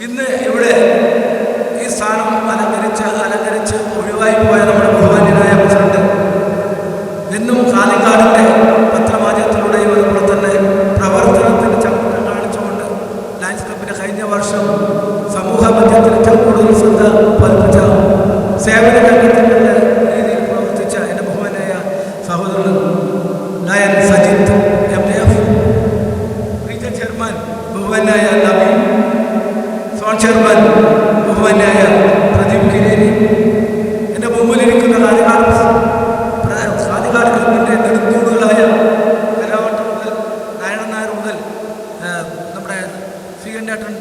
ഇന്ന് ഇവിടെ ഈ സ്ഥാനം അലങ്കരിച്ച് ഒഴിവായി പോയ നമ്മുടെ ബഹുമാന്യനായ പ്രസിഡന്റ് എന്നും കാലിക്കാടിൻ്റെ പത്രമാധ്യമത്തിലൂടെയും അതുപോലെ തന്നെ പ്രവർത്തനത്തിന് ചങ്കൂറ്റം കാണിച്ചുകൊണ്ട് ലയൺസ് ക്ലബിൻ്റെ കഴിഞ്ഞ വർഷം സമൂഹ മധ്യത്തിൽ ഏറ്റവും കൂടുതൽ ശ്രദ്ധ പതിപ്പിച്ച സേവന രംഗത്തിൻ്റെ രീതിയിൽ പ്രവർത്തിച്ച എൻ്റെ ബഹുമാനായ സഹോദരൻ ലയൻ സജിത്ത് MJF, റീജിയൻ ചെയർമാൻ ബഹുമാനായ നബീൻ, സോൺ ചെയർമാൻ ബഹുമാനായ പ്രദീപ് കിരേരി, എൻ്റെ മുമ്പിലിരിക്കുന്ന കാലിക്കാട് ക്ലബിൻ്റെ നെടുന്തൂണുകളായ കലാവട്ടം മുതൽ നാരായണൻ നായർ മുതൽ നമ്മുടെ ശ്രീകണ്ഠേട്ടൻ,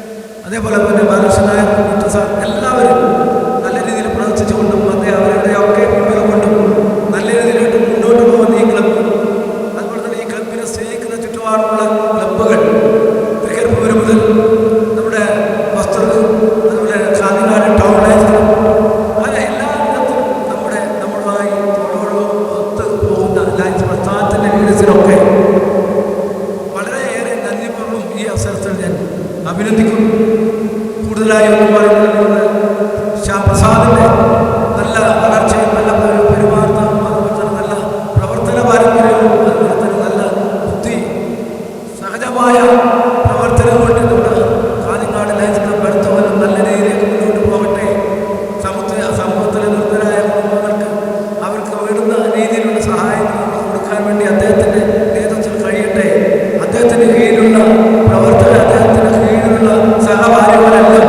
അതേപോലെ തന്നെ ബാലകൃഷ്ണൻ നായർ, സാർ, എല്ലാവരും നല്ല രീതിയിൽ പ്രവർത്തിച്ചുകൊണ്ടും അവരുടെയൊക്കെ പിന്തുണ കൊണ്ടും നല്ല രീതിയിലോട്ട് മുന്നോട്ട് പോകുന്ന ഈ ക്ലബ്ബ്, അതുപോലെ തന്നെ ഈ ക്ലബിനെ സ്നേഹിക്കുന്ന ചുറ്റുപാടുള്ള ക്ലബ്ബുകൾ, തൃക്കരിപ്പൂര് മുതൽ നമ്മുടെ വസ്തു, അതുപോലെ കാഞ്ഞങ്ങാട് ടൗൺ ലൈഫ് ക്ലബ്, അങ്ങനെ എല്ലാ വിധത്തിലും നമ്മളുമായി ഒത്ത് പോകുന്ന ലയൺസ് പ്രസ്ഥാനത്തിൻ്റെ ലീഡേഴ്സിനൊക്കെ വളരെയേറെ നന്ദിപൂർവ്വം ഈ അവസരത്തിൽ ഞാൻ അഭിനന്ദിക്കുന്നു. കൂടുതലായി ഒന്നും പറയുന്നത് ശ്യാം പ്രസാദിൻ്റെ നല്ല വളർച്ചയും നല്ല പെരുമാറ്റവും അതുപോലെ തന്നെ നല്ല പ്രവർത്തന പാരമ്പര്യവും അതുപോലെ തന്നെ നല്ല ബുദ്ധി സഹജമായ പ്രവർത്തനം കൊണ്ട് നമ്മുടെ കാഞ്ഞങ്ങാട് ലയൺസ് ക്ലബ് അടുത്ത കൊല്ലം നല്ല രീതിയിലേക്ക് മുന്നോട്ട് പോകട്ടെ. സമൂഹത്തിലെ നിർദ്ധരായ കുടുംബങ്ങൾക്ക് അവർക്ക് വേണ്ടുന്ന രീതിയിലുള്ള സഹായങ്ങൾ കൊടുക്കാൻ വേണ്ടി അദ്ദേഹത്തിൻ്റെ നേതൃത്വത്തിൽ കഴിയട്ടെ. അദ്ദേഹത്തിൻ്റെ കീഴിലുള്ള പ്രവർത്തകർ, അദ്ദേഹത്തിൻ്റെ കീഴിലുള്ള സഹകാര്യങ്ങളെല്ലാം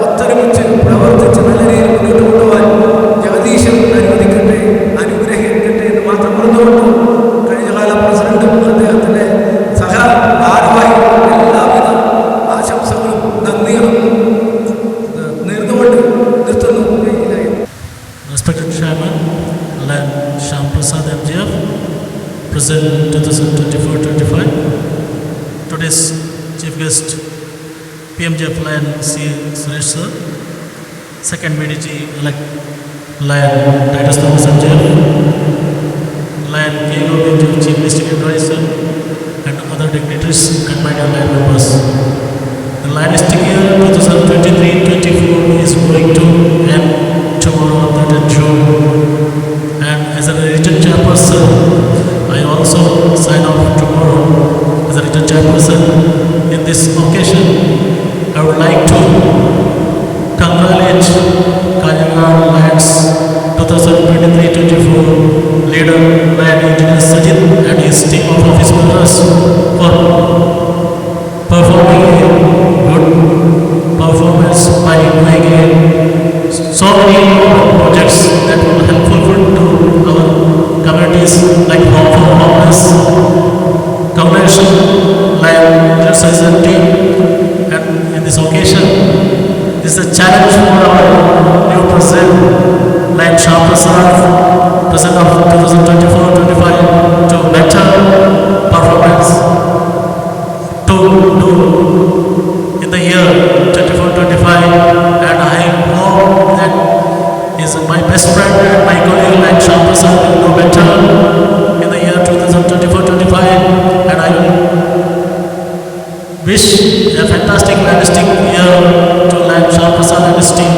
ഒത്തൊരുമിച്ച് പ്രവർത്തിച്ച് നല്ല രീതിയിൽ മുന്നോട്ട് കൊണ്ടുപോകാൻ ജഗദീശൻ അനുവദിക്കട്ടെ, അനുഗ്രഹിക്കട്ടെ എന്ന് മാത്രം പറഞ്ഞുകൊണ്ട് കഴിഞ്ഞകാല പ്രസിഡന്റും അദ്ദേഹത്തിൻ്റെ ഭാരവാഹി എല്ലാവിധ ആശംസകളും നന്ദികളും നേർന്നുകൊണ്ട് നിർത്തുന്നു. Respected Chairman, Lion Shyam Prasad MJF, President 2024-25. Today's Chief Guest, PMJF Lion C. Suresh Sir, Second BDG elect Lion Titus Thomas MJF, Lion KO BMJF Chief District Advisor, and other dignitaries and my dear Lion members. The Lionistic year 2023-24 is going to end tomorrow, 3rd June, and as a regional chairperson, I also sign off tomorrow as a regional chairperson. In this occasion, I would like to congratulate Kalyangad Lions 2023-24 leader Lion Engineer Sajid and his team of office members for performing a good performance by doing so many projects that will helpful to our communities like Home for Homeless, Congregation, Lion Exercise team. And in this occasion, this is a challenge for our new president, Lion Shyam Prasad, president of 2024-25, to better performance to do in the year 24-25, and I hope that is my best friend and my colleague Lion Shyam Prasad will do better in the year 2024-25, and I will wish a fantastic Lionistic year to Lion Shyam Prasad and his team.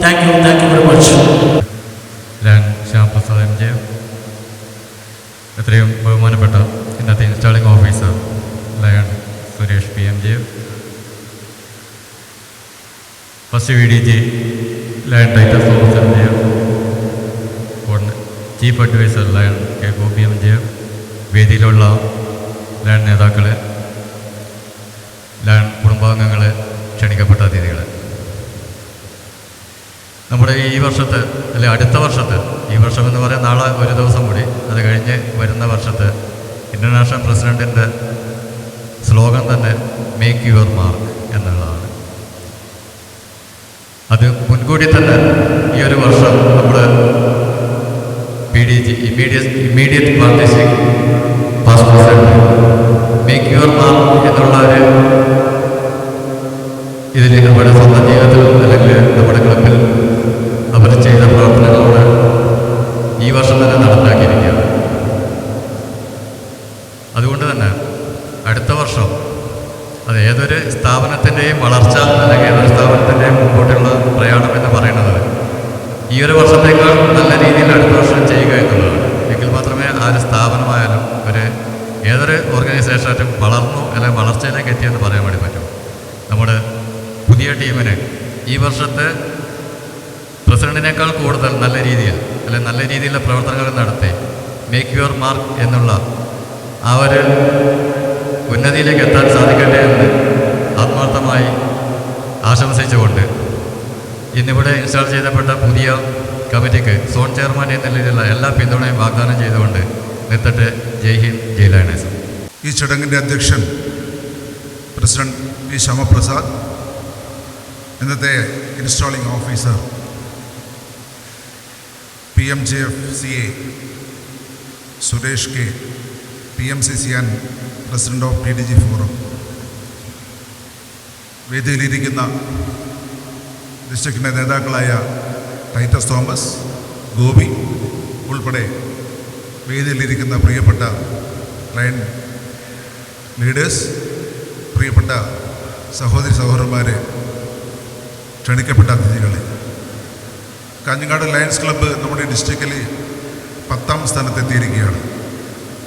Thank you very much. Lion Shyam Prasad MJF, first VDG Lion Titus Thomas MJ, chief adviser Lion K Gopi MJ, വേദിയിലുള്ള Lion നേതാക്കൾ, Lion കുടുംബാംഗങ്ങൾ, ക്ഷണിക്കപ്പെട്ട അതിഥികൾ, നമ്മുടെ ഈ വർഷത്തെ അല്ലെ അടുത്ത വർഷത്തെ, ഈ വർഷം എന്ന് പറയാൻ നാളെ ഒരു ദിവസം കൂടി, അത് കഴിഞ്ഞ് വരുന്ന വർഷത്തെ ഇൻ്റർനാഷണൽ പ്രസിഡൻറ്റിൻ്റെ സ്ലോഗൻ തന്നെ മേക്ക് യുവർ മാർക്ക് എന്നുള്ളതാണ്. അത് മുൻകൂട്ടി തന്നെ ഈ ഒരു വർഷം നമ്മൾ PDG immediate participate past president make your mark എന്നുള്ള ഒരു ഇതിൽ നമ്മുടെ സ്വന്തം ജീവിതത്തിൽ അല്ലെങ്കിൽ നമ്മുടെ ക്ലബിൽ അവർ ചെയ്ത പ്രവർത്തനങ്ങളോട് ഈ വർഷം തന്നെ നടപ്പാക്കിയിരിക്കുകയാണ്. അതുകൊണ്ട് തന്നെ അടുത്ത വർഷം അത് ഏതൊരു സ്ഥാപനത്തിൻ്റെയും വളർച്ച അല്ലെങ്കിൽ ഏതൊരു സ്ഥാപനത്തിൻ്റെയും മുമ്പോട്ടുള്ള പ്രയാണം എന്ന് പറയുന്നത് ഈ ഒരു വർഷത്തേക്കാൾ നല്ല രീതിയിൽ അടുത്ത വർഷം ചെയ്യുക എന്നുള്ളതാണ്. എങ്കിൽ മാത്രമേ ആ ഒരു സ്ഥാപനമായാലും ഏതൊരു ഓർഗനൈസേഷനായിട്ടും വളർന്നു അല്ലെങ്കിൽ വളർച്ചയിലേക്ക് എത്തിയെന്ന് പറയാൻ വേണ്ടി പറ്റും. നമ്മുടെ പുതിയ ടീമിന് ഈ വർഷത്തെ പ്രസിഡന്റിനേക്കാൾ കൂടുതൽ നല്ല രീതിയിലുള്ള പ്രവർത്തനങ്ങൾ നടത്തി മേക്ക് യുവർ മാർക്ക് എന്നുള്ള ആ ഒരു ഉന്നതിയിലേക്ക് എത്താൻ സാധിക്കട്ടെ എന്ന് ആത്മാർത്ഥമായി ആശംസിച്ചുകൊണ്ട് ഇന്നിവിടെ ഇൻസ്റ്റാൾ ചെയ്യപ്പെട്ട പുതിയ കമ്മിറ്റിക്ക് സോൺ ചെയർമാൻ എന്ന നിലയിലുള്ള എല്ലാ പിന്തുണയും വാഗ്ദാനം ചെയ്തുകൊണ്ട് നിർത്തട്ടെ. ജയ് ഹിന്ദ്, ജയ് ലയണേഴ്സ്. ഈ ചടങ്ങിൻ്റെ അധ്യക്ഷൻ പ്രസിഡന്റ് പി ശ്യാമപ്രസാദ്, ഇന്നത്തെ installing officer PMJF CA Suresh K, PMCC and president of PDG forum, വേദിയിലിരിക്കുന്ന ഡിസ്ട്രിക്റ്റിൻ്റെ നേതാക്കളായ ടൈറ്റസ് തോമസ്, ഗോപി ഉൾപ്പെടെ വേദിയിലിരിക്കുന്ന പ്രിയപ്പെട്ട ലയൺ ലീഡേഴ്സ്, പ്രിയപ്പെട്ട സഹോദരി സഹോദരന്മാരെ, ക്ഷണിക്കപ്പെട്ട അതിഥികളെ, കാഞ്ഞങ്ങാട് ലയൺസ് ക്ലബ്ബ് നമ്മുടെ ഡിസ്ട്രിക്റ്റിൽ 10ാം സ്ഥാനത്തെത്തിയിരിക്കുകയാണ്.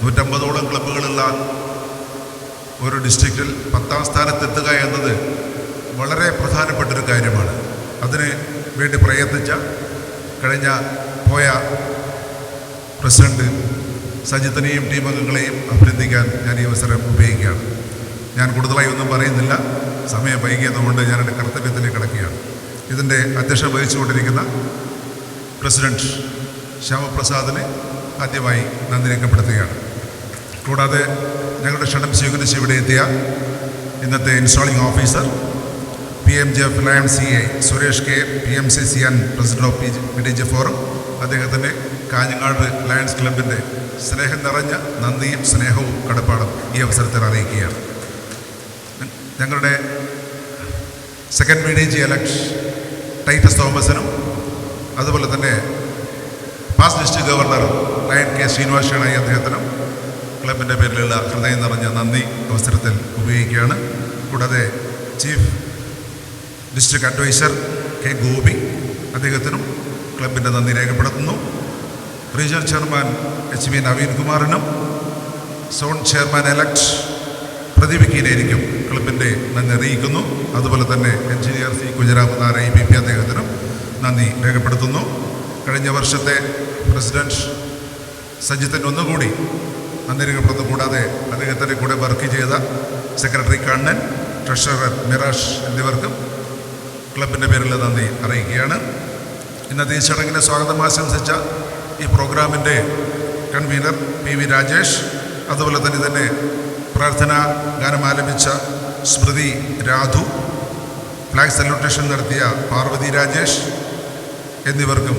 150ഓളം ക്ലബ്ബുകളുള്ള ഒരു ഡിസ്ട്രിക്റ്റിൽ 10ാം സ്ഥാനത്തെത്തുക എന്നത് വളരെ പ്രധാനപ്പെട്ടൊരു കാര്യമാണ്. അതിന് വേണ്ടി പ്രയത്നിച്ച പോയ പ്രസിഡന്റ് സജിത്തിനെയും ടീം അംഗങ്ങളെയും അഭിനന്ദിക്കാൻ ഞാൻ ഈ അവസരം ഉപയോഗിക്കുകയാണ്. ഞാൻ കൂടുതലായി ഒന്നും പറയുന്നില്ല, സമയം വൈകിയതുകൊണ്ട് ഞാൻ എൻ്റെ കർത്തവ്യത്തിലേക്ക് കടക്കുകയാണ്. ഇതിൻ്റെ അധ്യക്ഷത വഹിച്ചുകൊണ്ടിരിക്കുന്ന പ്രസിഡന്റ് ശ്യാമപ്രസാദിനെ ആദ്യമായി നന്ദി രേഖപ്പെടുത്തുകയാണ്. കൂടാതെ ഞങ്ങളുടെ ക്ഷണം സ്വീകരിച്ച് ഇവിടെ എത്തിയ ഇന്നത്തെ installing officer PMJF lion CA Suresh K, PMCC and president of PDG forum, അദ്ദേഹത്തിൻ്റെ കാഞ്ഞങ്ങാട് ലയൺസ് ക്ലബിൻ്റെ സ്നേഹം നിറഞ്ഞ നന്ദിയും സ്നേഹവും കടപ്പാടും ഈ അവസരത്തിൽ അറിയിക്കുകയാണ്. ഞങ്ങളുടെ സെക്കൻഡ് PDG എലക്ട് ടൈറ്റസ് തോമസിനും അതുപോലെ തന്നെ past district governor Lion K ശ്രീനിവാസനായി അദ്ദേഹത്തിനും ക്ലബിൻ്റെ പേരിലുള്ള ഹൃദയം നിറഞ്ഞ നന്ദി അവസരത്തിൽ ഉപയോഗിക്കുകയാണ്. കൂടാതെ chief district adviser K Gopi, അദ്ദേഹത്തിനും ക്ലബിൻ്റെ നന്ദി രേഖപ്പെടുത്തുന്നു. റീജിയണൽ ചെയർമാൻ HV നവീൻ കുമാറിനും സോൺ ചെയർമാൻ എലക്ട് പ്രദീപിക്കയിലേക്കും ക്ലബിൻ്റെ നന്ദി അറിയിക്കുന്നു. അതുപോലെ തന്നെ engineer C Kunhiraman Nair IPP അദ്ദേഹത്തിനും നന്ദി രേഖപ്പെടുത്തുന്നു. കഴിഞ്ഞ വർഷത്തെ പ്രസിഡന്റ് സജിത്തിന് ഒന്നുകൂടി നന്ദി രേഖപ്പെടുത്തുന്നു. കൂടാതെ അദ്ദേഹത്തിൻ്റെ കൂടെ വർക്ക് ചെയ്ത സെക്രട്ടറി കണ്ണൻ, ട്രഷറർ മിറാഷ് എന്നിവർക്കും ക്ലബിൻ്റെ പേരിൽ നന്ദി അറിയിക്കുകയാണ്. ഇന്നത്തെ ഈ ചടങ്ങിനെ സ്വാഗതം ആശംസിച്ച ഈ പ്രോഗ്രാമിൻ്റെ കൺവീനർ PV രാജേഷ്, അതുപോലെ തന്നെ പ്രാർത്ഥനാ ഗാനം ആലപിച്ച സ്മൃതി രാധു, ഫ്ലാഗ് സല്യൂട്ടേഷൻ നടത്തിയ പാർവതി രാജേഷ് എന്നിവർക്കും